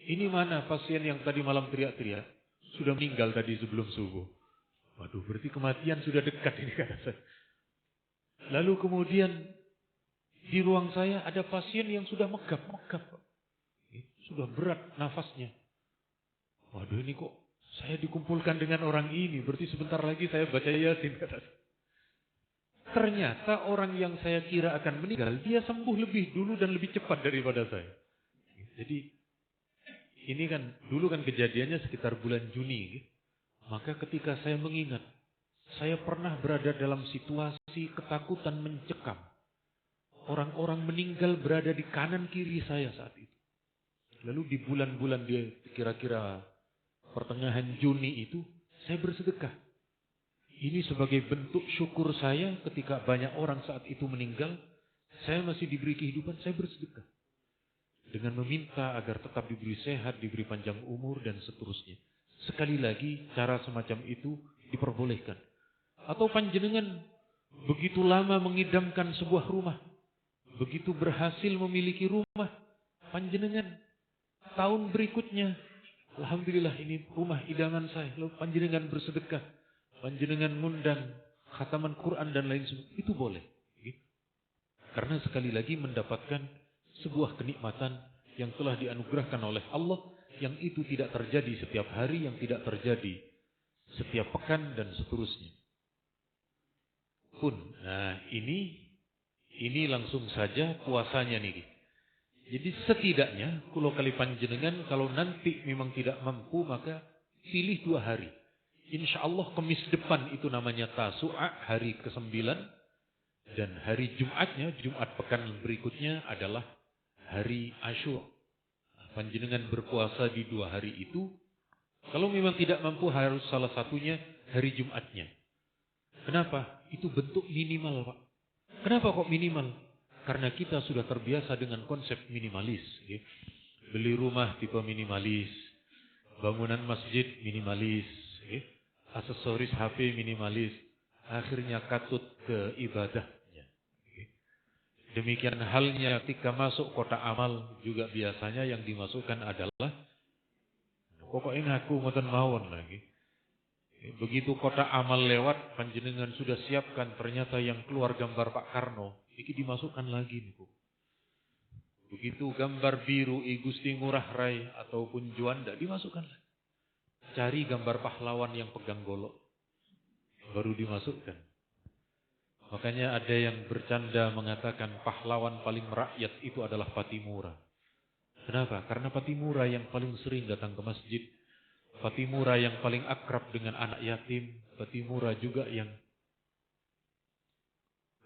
ini mana pasien yang tadi malam teriak-teriak? Sudah meninggal tadi sebelum subuh. Waduh, berarti kematian sudah dekat ini kata saya. Lalu kemudian di ruang saya ada pasien yang sudah megap-megap. Sudah berat nafasnya. Waduh, ini kok saya dikumpulkan dengan orang ini. Berarti sebentar lagi saya baca Yasin kata saya. Ternyata orang yang saya kira akan meninggal, dia sembuh lebih dulu dan lebih cepat daripada saya. Jadi ini kan dulu kan kejadiannya sekitar bulan Juni. Maka ketika saya mengingat, Saya pernah berada dalam situasi ketakutan mencekam. Orang-orang meninggal berada di kanan kiri saya saat itu. Lalu di bulan-bulan dia kira-kira pertengahan Juni itu, saya bersedekah. Ini sebagai bentuk syukur saya ketika banyak orang saat itu meninggal, saya masih diberi kehidupan, saya bersedekah. Dengan meminta agar tetap diberi sehat, diberi panjang umur, dan seterusnya. Sekali lagi, cara semacam itu diperbolehkan. Atau panjenengan begitu lama mengidamkan sebuah rumah, begitu berhasil memiliki rumah, panjenengan tahun berikutnya, alhamdulillah ini rumah idaman saya, lalu panjenengan bersedekah, panjenengan ngundang khataman Quran dan lain sebagainya, itu boleh. Karena sekali lagi mendapatkan sebuah kenikmatan yang telah dianugerahkan oleh Allah, yang itu tidak terjadi setiap hari, yang tidak terjadi setiap pekan dan seterusnya. Nah ini langsung saja puasanya nih. Jadi setidaknya kulo kali panjenengan kalau nanti memang tidak mampu maka pilih 2 hari. Insya Allah Kamis depan itu namanya Tasu'a, hari ke-9. Dan hari Jumatnya, Jumat pekan berikutnya adalah hari Asyura. Panjenengan berpuasa di 2 hari itu. Kalau memang tidak mampu harus salah satunya hari Jumatnya. Kenapa? Itu bentuk minimal, Pak. Kenapa kok minimal? Karena kita sudah terbiasa dengan konsep minimalis. Beli rumah tipe minimalis. Bangunan masjid minimalis. Aksesoris HP minimalis. Akhirnya katut ke ibadahnya. Demikian halnya ketika masuk kota amal juga biasanya yang dimasukkan adalah pokoknya aku ngoten mawon lagi. Begitu kota amal lewat, panjenengan sudah siapkan, ternyata yang keluar gambar Pak Karno, ini dimasukkan lagi nih, Bu. Begitu gambar biru I Gusti Ngurah Rai ataupun Juanda, dimasukkan lagi. Cari gambar pahlawan yang pegang golok, baru dimasukkan. Makanya ada yang bercanda mengatakan pahlawan paling merakyat itu adalah Patimura. Kenapa? Karena Patimura yang paling sering datang ke masjid, Patimura yang paling akrab dengan anak yatim, Patimura juga yang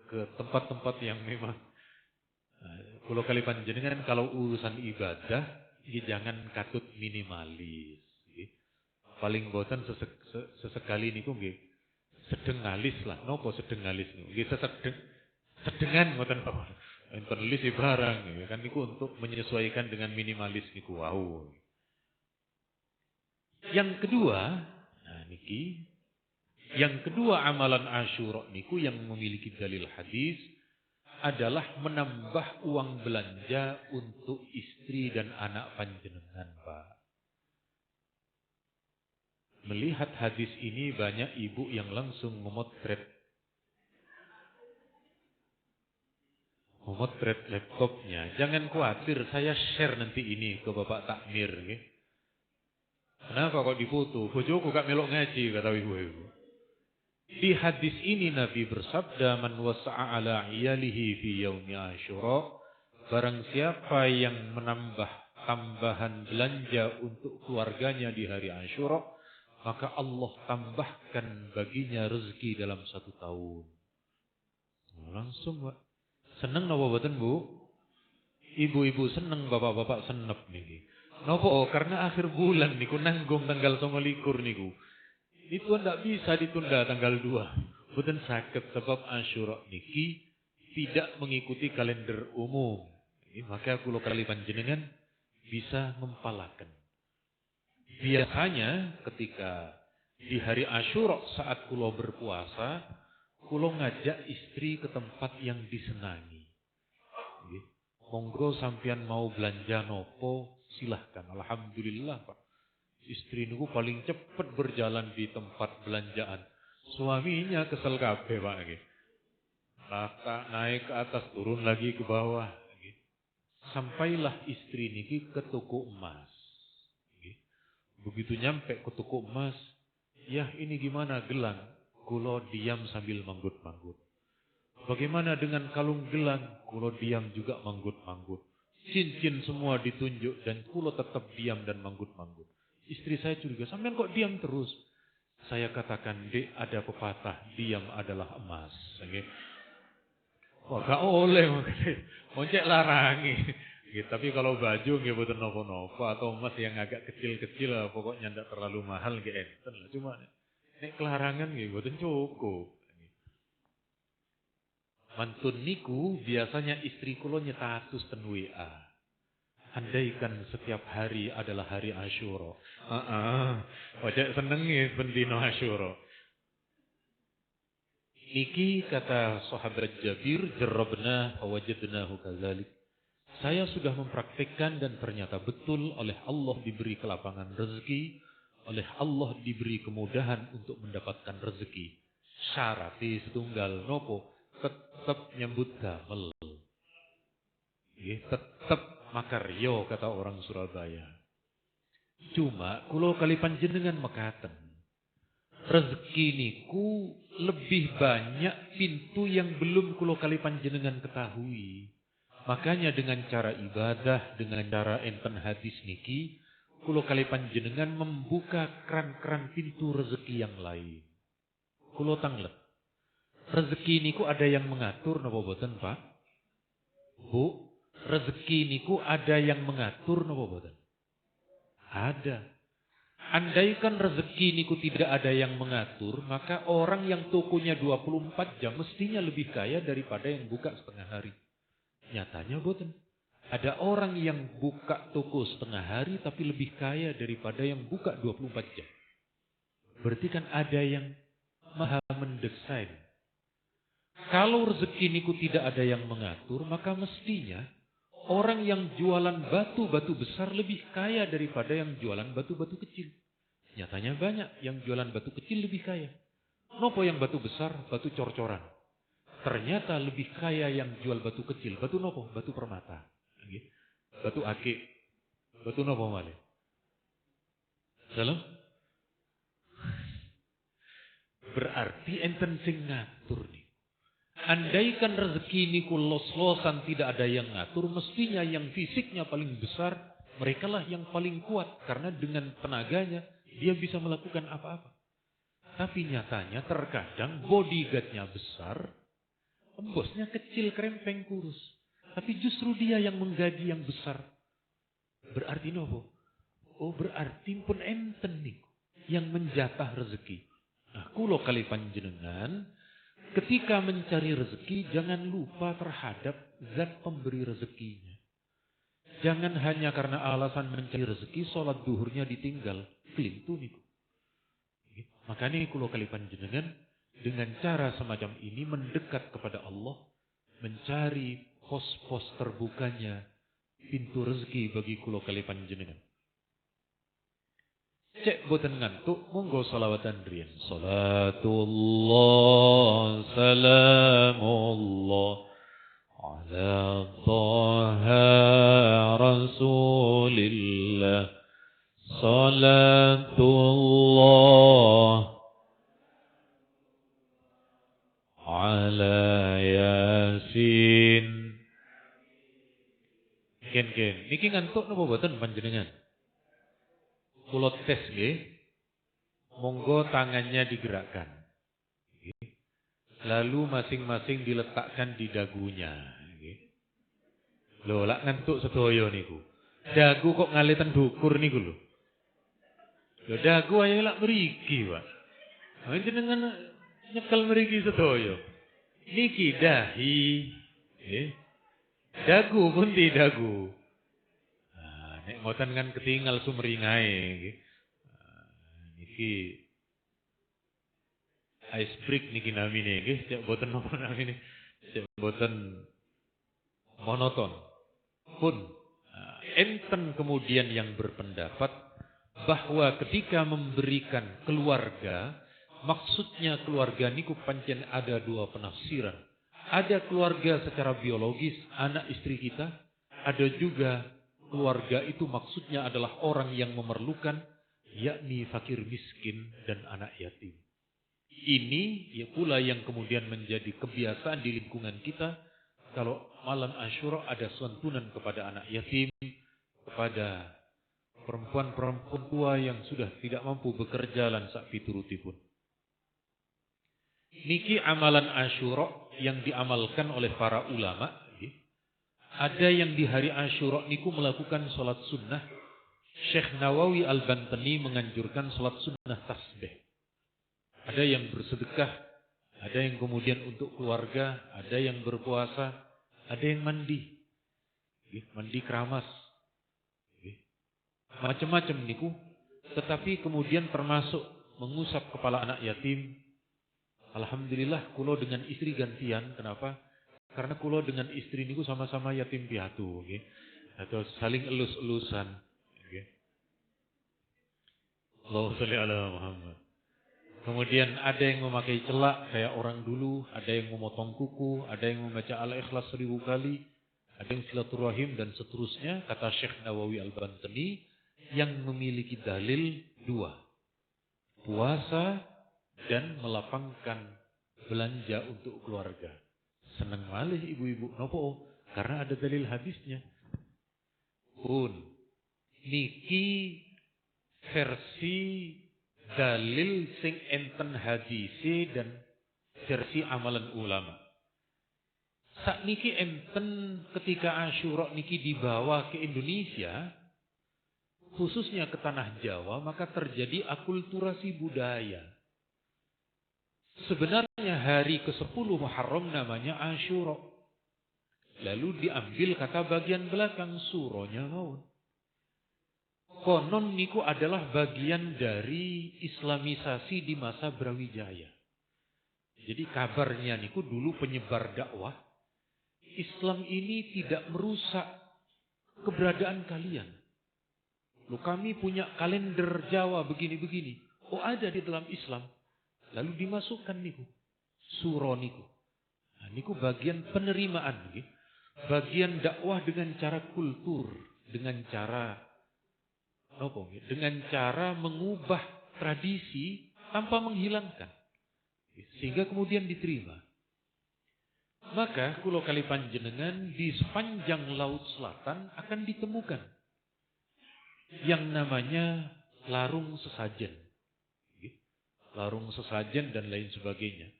ke tempat-tempat yang memang kulo kali panjenengan kalau urusan ibadah, jangan katut minimalis. Paling boten sesekali niku nggih sedengalis lah. Nopo sedengalis niku? Nggih sedengan ngoten apa? Enten lis barang kan niku untuk menyesuaikan dengan minimalis niku wau. Yang kedua, yang kedua amalan Asyura niku yang memiliki dalil hadis adalah menambah uang belanja untuk istri dan anak panjenengan, Pak. Melihat hadis ini banyak ibu yang langsung memotret laptopnya. Jangan khawatir, saya share nanti ini ke Bapak Takmir. Kenapa kok difoto? Bojoku gak melok ngaji, kata ibu-ibu. Di hadis ini Nabi bersabda, man wasa'a ala iyalihi fi yaumi Asyura, barang siapa yang menambah tambahan belanja untuk keluarganya di hari Asyura, maka Allah tambahkan baginya rezeki dalam 1 tahun. Langsung, Pak. Seneng napa boten, Bu? Ibu-ibu seneng, bapak-bapak senep niki. Napa? Karena akhir bulan niku nanggung tanggal 29 niku. Itu ndak bisa ditunda tanggal 2. Boten saged sebab Asyura niki tidak mengikuti kalender umum. Maka kula kali panjenengan bisa mempalaken. Biasanya ketika di hari Asyura saat kula berpuasa, kula ngajak istri ke tempat yang disenangi. Monggo sampean mau belanja nopo, silahkan. Alhamdulillah, Pak. Istri niku paling cepat berjalan di tempat belanjaan. Suaminya kesel kabeh, Pak. Naik ke atas, turun lagi ke bawah. Sampailah istri niki ke toko emas. Begitu nyampe ke toko emas, ya ini gimana gelang? Kulo diam sambil manggut-manggut. Bagaimana dengan kalung gelang? Kulo diam juga manggut-manggut. Cincin semua ditunjuk dan kulo tetap diam dan manggut-manggut. Istri saya curiga, sampean kok diam terus? Saya katakan, Dek, ada pepatah, diam adalah emas. Wah, gak oleh. Moncek larangi. Tapi kalau baju nggih boten napa-napa atau emas yang agak kecil-kecil pokoknya ndak terlalu mahal nggih enten lah. Cuma nek kelarangan nggih boten cukup. Mantun niku biasanya istri kula nyetatus ten WA. Andaikan setiap hari adalah hari Asyura. Ojek senengi pendino Asyura. Niki kata sahabat Jabir, jarrabna wajadnahu kadzalik. Saya sudah mempraktikkan dan ternyata betul oleh Allah diberi kelapangan rezeki, oleh Allah diberi kemudahan untuk mendapatkan rezeki. Syaratnya setunggal nopo, tetap nyambut damel. Tetap makaryo kata orang Surabaya. Cuma kulo kali panjenengan mekaten. Rezeki niku lebih banyak pintu yang belum kulo kali panjenengan ketahui. Makanya dengan cara ibadah, dengan cara enten hadis niki, kulo kali panjenengan membuka keran-keran pintu rezeki yang lain. Kulo tanglet. Rezeki niku ada yang mengatur napa boten, Pak? Bu, rezeki niku ada yang mengatur napa boten? Ada. Andaikan rezeki niku tidak ada yang mengatur, maka orang yang tokonya 24 jam mestinya lebih kaya daripada yang buka setengah hari. Nyatanya boten. Ada orang yang buka toko setengah hari tapi lebih kaya daripada yang buka 24 jam. Berarti kan ada yang maha mendesain. Kalau rezeki niku tidak ada yang mengatur, maka mestinya orang yang jualan batu-batu besar lebih kaya daripada yang jualan batu-batu kecil. Nyatanya banyak yang jualan batu kecil lebih kaya. Nopo yang batu besar, batu cor-coran. Ternyata lebih kaya yang jual batu kecil. Batu nopo? Batu permata. Batu akik. Batu nopo malih? Salam? Berarti enten sing ngatur nih. Andaikan rezeki niku los-losan tidak ada yang ngatur, mestinya yang fisiknya paling besar, merekalah yang paling kuat. Karena dengan tenaganya, dia bisa melakukan apa-apa. Tapi nyatanya terkadang bodyguardnya besar, bosnya kecil, krempeng, kurus. Tapi justru dia yang menggaji yang besar. Berarti nopo? Oh, berarti pun enten nih yang menjatah rezeki. Nah, kulo kali panjenengan ketika mencari rezeki jangan lupa terhadap zat pemberi rezekinya. Jangan hanya karena alasan mencari rezeki sholat duhurnya ditinggal. Kelintu nih. Makanya kulo kali panjenengan dengan cara semacam ini mendekat kepada Allah, mencari pos-pos terbukanya pintu rezeki bagi kulo kali panjenengan. Cek boten ngantuk, monggo salawatan riyen. Salatullah salamullah ala Taha Rasulillah. Salatullah ala Yasin. Ken. Niki ngantuk napa boten panjenengan? Kula tes nggih. Monggo tangannya digerakkan. Lalu masing-masing diletakkan di dagunya. Lho, lak ngantuk sedaya niku. Dagu kok ngalitan dukur niku lho. Lho dagu ayo lak mriki, Pak. Panjenengan nyekel mriki sedaya. Niki dahi. Dagu pundi dagu. Nek ngoten kan ketinggal sumringae nggih. Niki ice break niki namine nggih, cek boten napa namine. Cek boten monoton. Pun enten kemudian yang berpendapat bahwa ketika memberikan keluarga, maksudnya keluarga niku pancen ada dua penafsiran. Ada keluarga secara biologis, anak istri kita, ada juga keluarga itu maksudnya adalah orang yang memerlukan, yakni fakir miskin dan anak yatim. Ini ya pula yang kemudian menjadi kebiasaan di lingkungan kita. Kalau malam Asyura ada santunan kepada anak yatim, kepada perempuan-perempuan tua yang sudah tidak mampu bekerja lan sak piturutipun. Niki amalan Asyura yang diamalkan oleh para ulama. Ada yang di hari Asyura niku melakukan sholat sunnah. Syekh Nawawi Al-Bantani menganjurkan sholat sunnah tasbih. Ada yang bersedekah, ada yang kemudian untuk keluarga, ada yang berpuasa, ada yang mandi. Mandi keramas. Macam-macam niku. Tetapi kemudian termasuk mengusap kepala anak yatim. Alhamdulillah kulo dengan istri gantian. Kenapa? Karena kulo dengan istri niku sama-sama yatim piatu. Atau saling elus-elusan. Allahumma sholli ala Muhammad. Kemudian ada yang memakai celak kayak orang dulu, ada yang memotong kuku, ada yang membaca Al-Ikhlas 1000 kali, ada yang silaturahim dan seterusnya. Kata Syekh Nawawi Al-Bantani yang memiliki dalil 2. Puasa dan melapangkan belanja untuk keluarga. Senang malih ibu-ibu. Nopo? Karena ada dalil hadisnya. Pun niki versi dalil sing enten hadise dan versi amalan ulama. Sakniki enten ketika Asyura niki dibawa ke Indonesia, khususnya ke tanah Jawa, maka terjadi akulturasi budaya. Sebenarnya hari ke-10 Muharram namanya Asyura. Lalu diambil kata bagian belakang suronya maun. Konon niku adalah bagian dari Islamisasi di masa Brawijaya. Jadi kabarnya niku dulu penyebar dakwah, Islam ini tidak merusak keberadaan kalian. Loh, kami punya kalender Jawa begini-begini. Oh, ada di dalam Islam. Lalu dimasukkan niku suro niku. Nah, niku bagian penerimaan nggih. Bagian dakwah dengan cara kultur, dengan cara dengan cara mengubah tradisi tanpa menghilangkan. Sehingga kemudian diterima. Maka kulo kali panjenengan di sepanjang Laut Selatan akan ditemukan yang namanya larung sesajen. Larung sesajen dan lain sebagainya.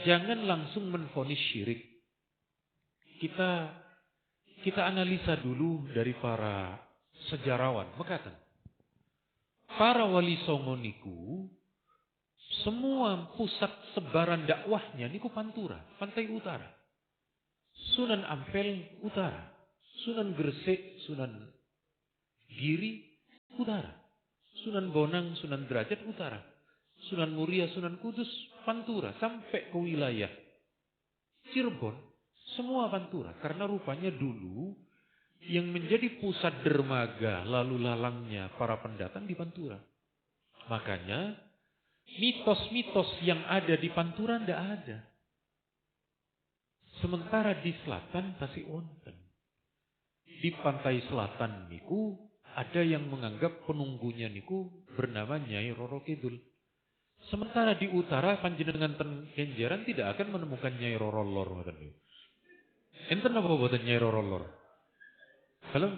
Jangan langsung menvonis syirik. Kita analisa dulu dari para sejarawan. Mekatan. Para wali songo niku, semua pusat sebaran dakwahnya niku Pantura, pantai utara. Sunan Ampel utara, Sunan Gresik, Sunan Giri utara, Sunan Bonang, Sunan Derajat utara, Sunan Muria, Sunan Kudus Pantura sampai ke wilayah Cirebon, semua Pantura. Karena rupanya dulu yang menjadi pusat dermaga lalu lalangnya para pendatang di Pantura. Makanya mitos-mitos yang ada di Pantura tidak ada. Sementara di selatan tasik wonten. Di pantai selatan niku ada yang menganggap penunggunya niku bernama Nyai Roro Kidul. Sementara di utara panjenengan ten Kenjeran tidak akan menemukan Nyai Roro Lor. Enten apa boten Nyai Roro Lor? Kalau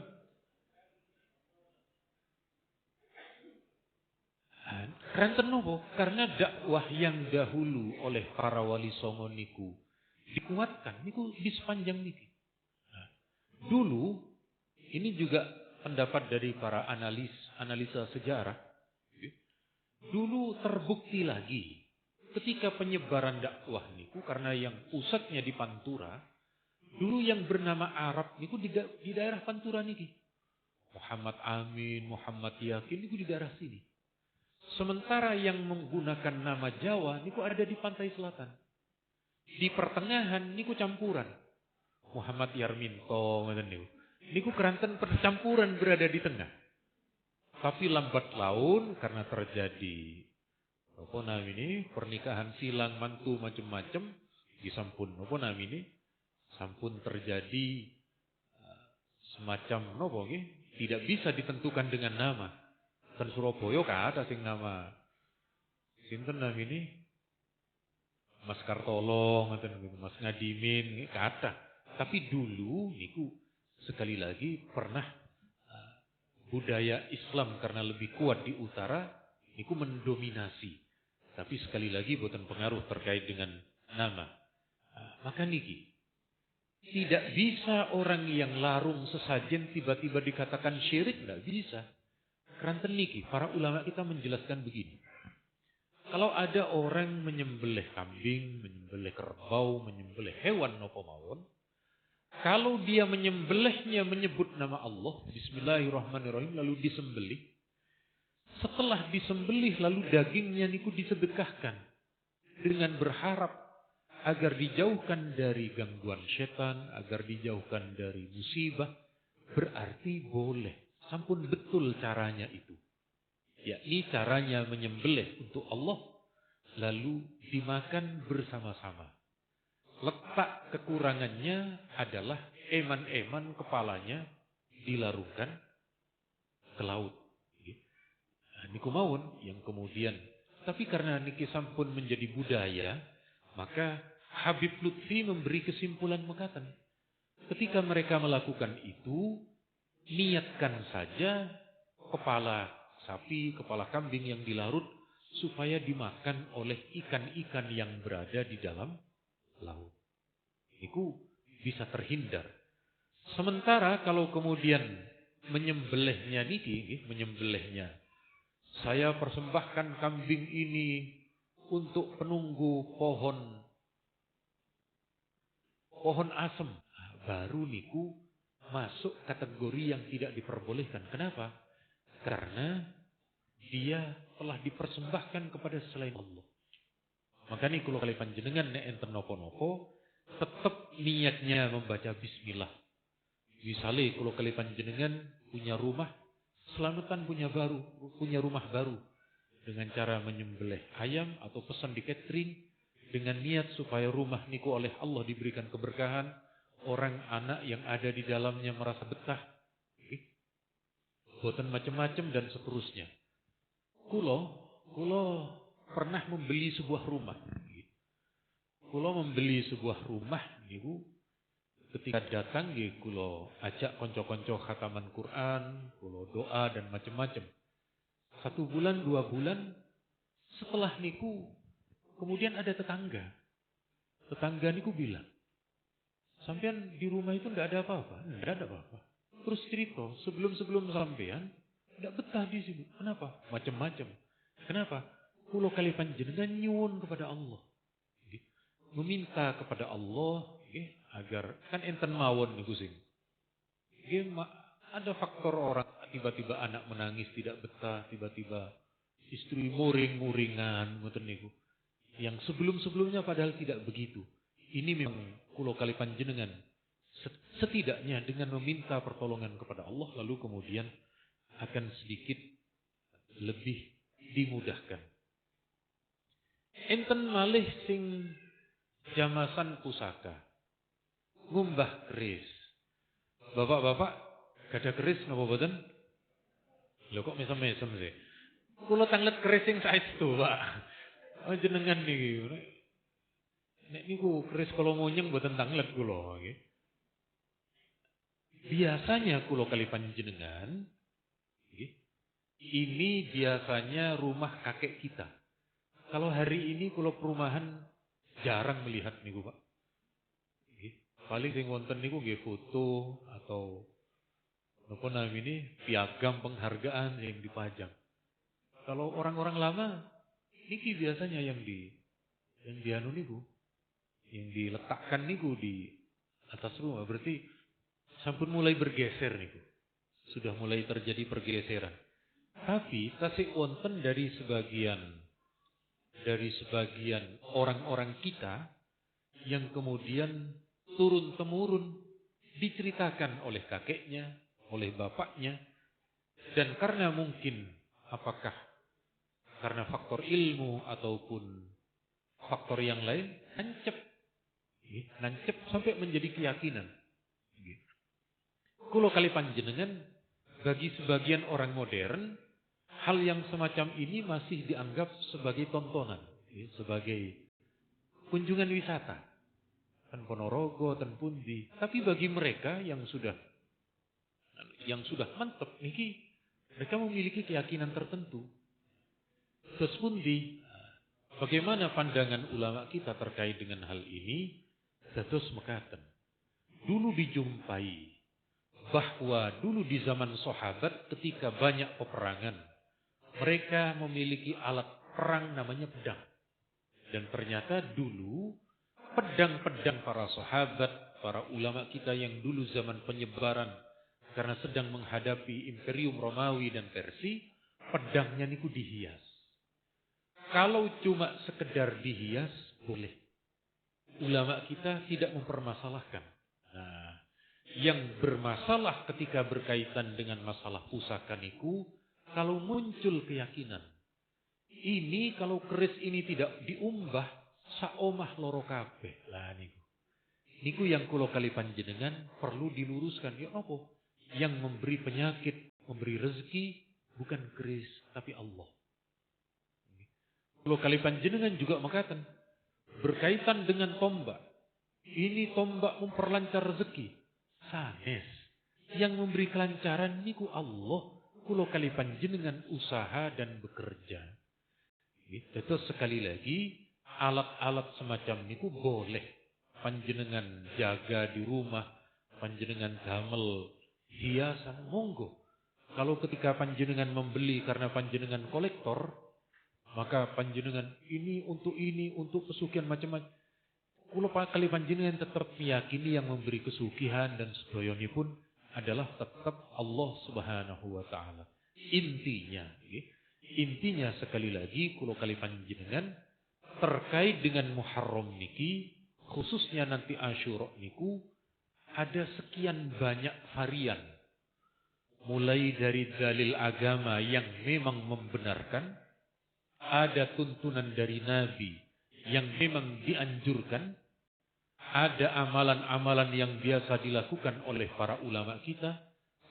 Ranten nopo? Karena dakwah yang dahulu oleh para wali songo niku dikuatkan niku di sepanjang niki. Nah, dulu ini juga pendapat dari para analisa sejarah. Dulu terbukti lagi ketika penyebaran dakwah niku karena yang pusatnya di Pantura, dulu yang bernama Arab niku di daerah Pantura niki. Muhammad Amin, Muhammad Yakin niku di daerah sini. Sementara yang menggunakan nama Jawa niku ada di pantai selatan. Di pertengahan niku campuran. Muhammad Yarminto ngoten niku. Niku keranten percampuran berada di tengah. Tapi lambat laun karena terjadi apa namanya pernikahan silang mantu macam-macam disampun apa namanya sampun terjadi semacam nopo nggih tidak bisa ditentukan dengan nama. Kan Surabaya kada sing nama sinten namanya Mas Kartolo ngoten niku Mas Ngadimin nggih kada. Tapi dulu niku sekali lagi pernah budaya Islam karena lebih kuat di utara, niku mendominasi. Tapi sekali lagi boten pengaruh terkait dengan nama. Maka niki, tidak bisa orang yang larung sesajen tiba-tiba dikatakan syirik, tidak bisa. Keranten niki, para ulama kita menjelaskan begini. Kalau ada orang menyembelih kambing, menyembelih kerbau, menyembelih hewan nopo mawon, kalau dia menyembelihnya menyebut nama Allah, Bismillahirrahmanirrahim, lalu disembelih. Setelah disembelih lalu dagingnya niku disedekahkan dengan berharap agar dijauhkan dari gangguan setan, agar dijauhkan dari musibah, berarti boleh. Sampun betul caranya itu. Yakni caranya menyembelih untuk Allah lalu dimakan bersama-sama. Letak kekurangannya adalah eman-eman kepalanya dilarungkan ke laut. Niku mawon yang kemudian. Tapi karena niki sampun menjadi budaya, maka Habib Lutfi memberi kesimpulan mengatakan, ketika mereka melakukan itu, niatkan saja kepala sapi, kepala kambing yang dilarut supaya dimakan oleh ikan-ikan yang berada di dalam laut. Itu bisa terhindar. Sementara kalau kemudian menyembelihnya niki, menyembelihnya, saya persembahkan kambing ini untuk penunggu pohon asem. Baru niku masuk kategori yang tidak diperbolehkan. Kenapa? Karena dia telah dipersembahkan kepada selain Allah. Maka nih kalau kali panjenengan nek enten nopo-nopo, tetap niatnya membaca bismillah. Misalnya kalau kali panjenengan punya rumah, selamatan punya rumah baru dengan cara menyembelih ayam atau pesan di catering dengan niat supaya rumah niku oleh Allah diberikan keberkahan, orang anak yang ada di dalamnya merasa betah, boten macam-macam dan seterusnya. Kulo pernah membeli sebuah rumah. Kulo membeli sebuah rumah niku ketika datang kulo ajak konco-konco khataman Quran, kulo doa dan macam-macam. 1 bulan, 2 bulan setelah niku kemudian ada tetangga. Tetangga niku bilang, sampean di rumah itu enggak ada apa-apa, enggak ada apa-apa. Terus cerita, sebelum sampean enggak betah di sini. Kenapa? Macam-macam. Kenapa? Kulo kali panjenengan nyuwun kepada Allah. Meminta kepada Allah agar kan enten mawon niku sing. Ada faktor orang tiba-tiba anak menangis tidak betah, tiba-tiba istri muring-muringan ngoten niku. Yang sebelum-sebelumnya padahal tidak begitu. Ini memang kulo kali panjenengan setidaknya dengan meminta pertolongan kepada Allah lalu kemudian akan sedikit lebih dimudahkan. Enten malih sing jamasan pusaka ngumbah keris. Bapak-bapak gada keris napa boten? Lho kok mesem-mesem sih. Kula tanglet keris sing saestu, Pak. Oh jenengan niki. Nek niku keris kala monyeng boten tanglet kula nggih. Biasanya kula kali panjenengan nggih. Ini biasanya rumah kakek kita. Kalau hari ini kula perumahan jarang melihat niku, Pak. Nggih. Paling sing wonten niku nggih foto atau napa namine piagam penghargaan yang dipajang. Kalau orang-orang lama niki biasanya yang dianu niku, yang diletakkan niku di atas rumah. Berarti sampun mulai bergeser niku. Sudah mulai terjadi pergeseran. Tapi tasik wonten dari sebagian orang-orang kita yang kemudian turun-temurun diceritakan oleh kakeknya, oleh bapaknya, dan karena mungkin apakah karena faktor ilmu ataupun faktor yang lain nancep sampai menjadi keyakinan. Kulo kali panjenengan bagi sebagian orang modern hal yang semacam ini masih dianggap sebagai tontonan, sebagai kunjungan wisata. Ten Ponorogo, ten pundi. Tapi bagi mereka yang sudah mantep niki Mereka memiliki keyakinan tertentu. Terus pundi, bagaimana pandangan ulama kita terkait dengan hal ini? Terus mekaten. Dulu dijumpai bahwa dulu di zaman sahabat ketika banyak peperangan, mereka memiliki alat perang namanya pedang. Dan ternyata dulu pedang-pedang para sahabat, para ulama kita yang dulu zaman penyebaran karena sedang menghadapi Imperium Romawi dan Persia, pedangnya niku dihias. Kalau cuma sekedar dihias, boleh. Ulama kita tidak mempermasalahkan. Nah, yang bermasalah ketika berkaitan dengan masalah pusaka niku, kalau muncul keyakinan, ini kalau keris ini tidak diumbah, saomah loro kabeh. Lah niku. Niku yang kula kali panjenengan perlu diluruskan. Ya apa? Yang memberi penyakit, memberi rezeki, bukan keris, tapi Allah. Kula kali panjenengan juga mengatakan, berkaitan dengan tombak. Ini tombak memperlancar rezeki. Sanes. Yang memberi kelancaran niku Allah. Kula kali panjenengan usaha dan bekerja. Terus sekali lagi, alat-alat semacam niku boleh panjenengan jaga di rumah, panjenengan damel hiasan, monggo. Kalau ketika panjenengan membeli karena panjenengan kolektor, maka panjenengan ini, untuk pesugihan macam-macam. Kula kali panjenengan tetap meyakini yang memberi kesugihan dan sedayonipun adalah tetap Allah Subhanahu wa taala. Intinya sekali lagi kula kali panjenengan terkait dengan Muharram niki, khususnya nanti Asyura niku ada sekian banyak varian. Mulai dari dalil agama yang memang membenarkan, ada tuntunan dari Nabi yang memang dianjurkan, ada amalan-amalan yang biasa dilakukan oleh para ulama kita,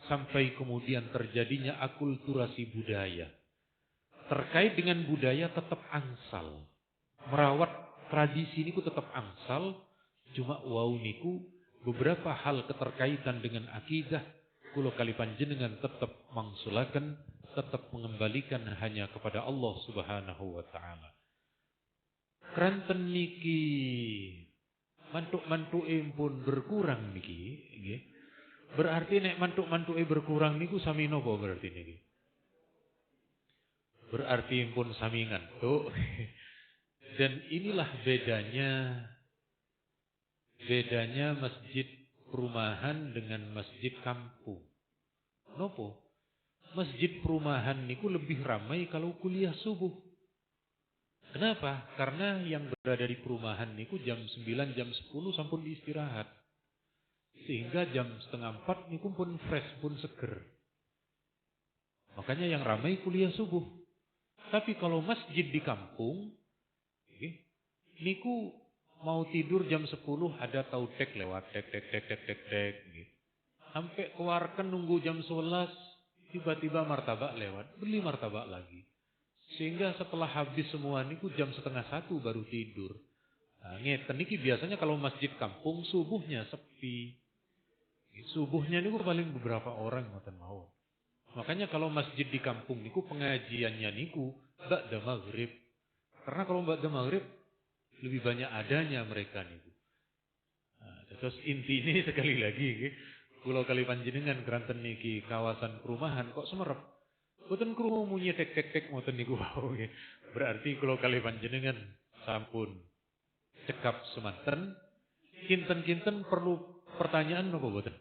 sampai kemudian terjadinya akulturasi budaya. Terkait dengan budaya tetap angsal. Merawat tradisi niku tetap angsal, cuma wau niku beberapa hal keterkaitan dengan akidah, kula kali panjenengan tetap mangsulaken, tetap mengembalikan hanya kepada Allah Subhanahu wa taala. Kranten niki mantuk-mantuke pun berkurang niki, nggih. Berarti nek mantuk-mantuke berkurang niku sami napa berarti niki? Berarti pun sami ngantuk. Dan inilah bedanya masjid perumahan dengan masjid kampung. Nopo? Masjid perumahan niku lebih ramai kalau kuliah subuh. Kenapa? Karena yang berada di perumahan niku jam 9, jam 10 sampun istirahat. Sehingga jam 3:30 niku pun fresh, pun seger. Makanya yang ramai kuliah subuh. Tapi kalau masjid di kampung, niku mau tidur jam 10 ada taudek lewat, dek. Sampai keluarkan nunggu jam 11, tiba-tiba martabak lewat, beli martabak lagi. Sehingga setelah habis semua niku jam 12:30 baru tidur. Nah, ngeten niki biasanya kalau masjid kampung subuhnya sepi. Subuhnya niku paling beberapa orang ngoten mawon. Makanya kalau masjid di kampung niku pengajiannya niku ba'da maghrib. Karena kalau ba'da maghrib lebih banyak adanya mereka niku. Nah, terus inti ini sekali lagi, kula kali panjenengan keranten niki kawasan perumahan kok semerep. Boten krungu munyi tek ngoten niku wau nggih. Berarti kula kali panjenengan sampun cekap semanten. Kinten-kinten perlu pertanyaan napa boten?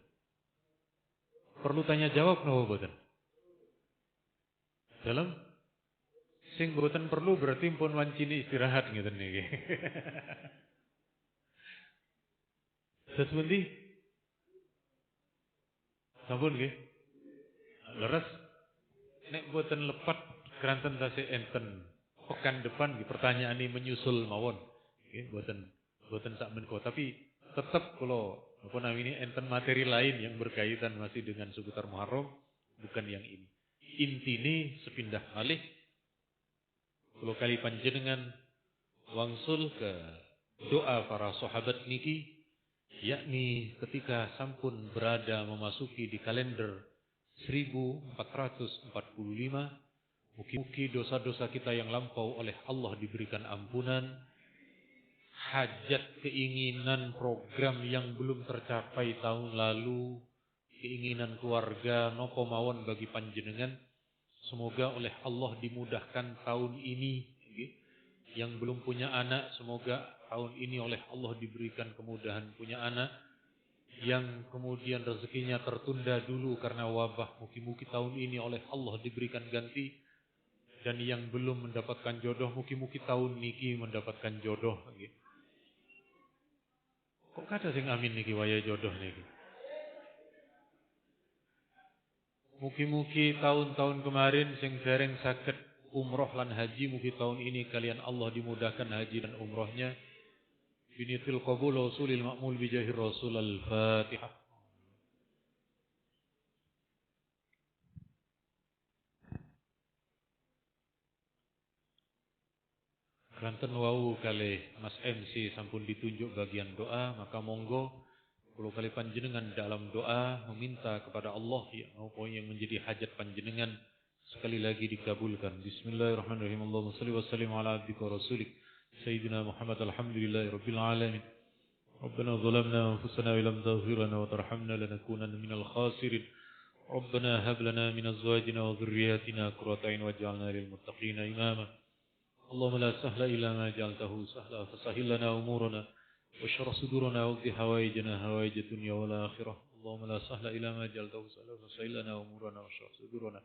Perlu tanya jawab napa boten? Dalam sing boten perlu berarti pun wancini istirahat ngeten niki. Terus pundi? Sampun nggih. Leres nek boten lepat keranten tasih enten pekan depan nggih pertanyaan ini menyusul mawon. Nggih boten sak menko tapi tetap kula apa namanya enten materi lain yang berkaitan masih dengan seputar Muharram, bukan yang ini. Intine sepindah malih kula kali panjenengan wangsul ke doa para sahabat niki, yakni ketika sampun berada memasuki di kalender 1445. Mugi-mugi dosa-dosa kita yang lampau oleh Allah diberikan ampunan. Hajat, keinginan, program yang belum tercapai tahun lalu, keinginan keluarga, nopo mawon bagi panjenengan, semoga oleh Allah dimudahkan tahun ini. Yang belum punya anak, semoga tahun ini oleh Allah diberikan kemudahan punya anak. Yang kemudian rezekinya tertunda dulu karena wabah, mugi-mugi tahun ini oleh Allah diberikan ganti. Dan yang belum mendapatkan jodoh, mugi-mugi tahun niki mendapatkan jodoh. Kok kada sing amin niki waya jodoh niki? Mugi-mugi tahun-tahun kemarin sing dereng saged umroh lan haji, mugi tahun ini kalian Allah dimudahkan haji dan umrohnya. Binitil qabul usulil ma'mul bijahir rasul. Al-Fatihah. Keranten wau kali Mas MC sampun ditunjuk bagian doa, maka monggo kalau kali panjenengan dalam doa meminta kepada Allah apa yang menjadi hajat panjenengan sekali lagi dikabulkan. Bismillahirrahmanirrahim. Allahumma shalli wa sallim ala abdika wa rasulik sayyidina Muhammad. Alhamdulillahirabbil alamin. Rabbana zalamna anfusana wa lam taghfir lana wa tarhamna lanakunanna minal khasirin. Rabbana hab lana min azwajina wa dhurriyyatina qurrata a'yun waj'alna lil muttaqina imama. اللهم لا سهل إلا ما جعلته سهلا فسهل لنا أمورنا واشرح صدورنا واقض حوائجنا حوائج الدنيا والآخرة. اللهم لا سهل إلا ما جعلته سهلا فسهل لنا أمورنا واشرح صدورنا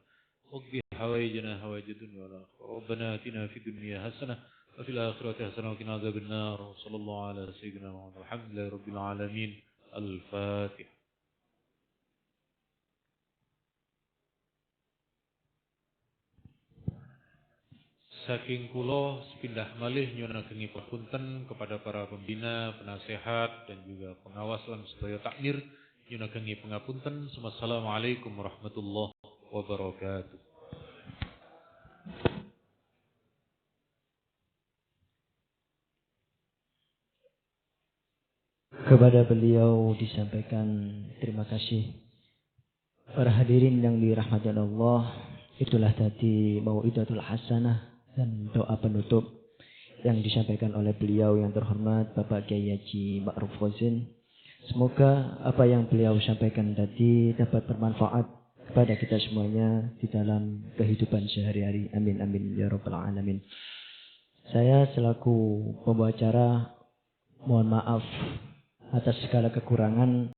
واقض حوائجنا حوائج الدنيا والآخرة. ربنا آتنا في الدنيا حسنة وفي الآخرة حسنة وقنا عذاب النار. وصلى الله على سيدنا محمد الحمد لله رب العالمين. الفاتحة. Saking kula sepindah malih nyuwun ageng papunten kepada para pembina, penasehat dan juga pengawas lan sedaya takmir, nyuwun ageng pangapunten. Wassalamualaikum warahmatullahi wabarakatuh. Kepada beliau disampaikan terima kasih. Para hadirin yang dirahmati Allah, itulah tadi mau'idatul hasanah dan doa penutup yang disampaikan oleh beliau yang terhormat Bapak Kiai Haji Ma'ruf Fauzin. Semoga apa yang beliau sampaikan tadi dapat bermanfaat kepada kita semuanya di dalam kehidupan sehari-hari. Amin amin ya rabbal alamin. Saya selaku pembawa acara mohon maaf atas segala kekurangan.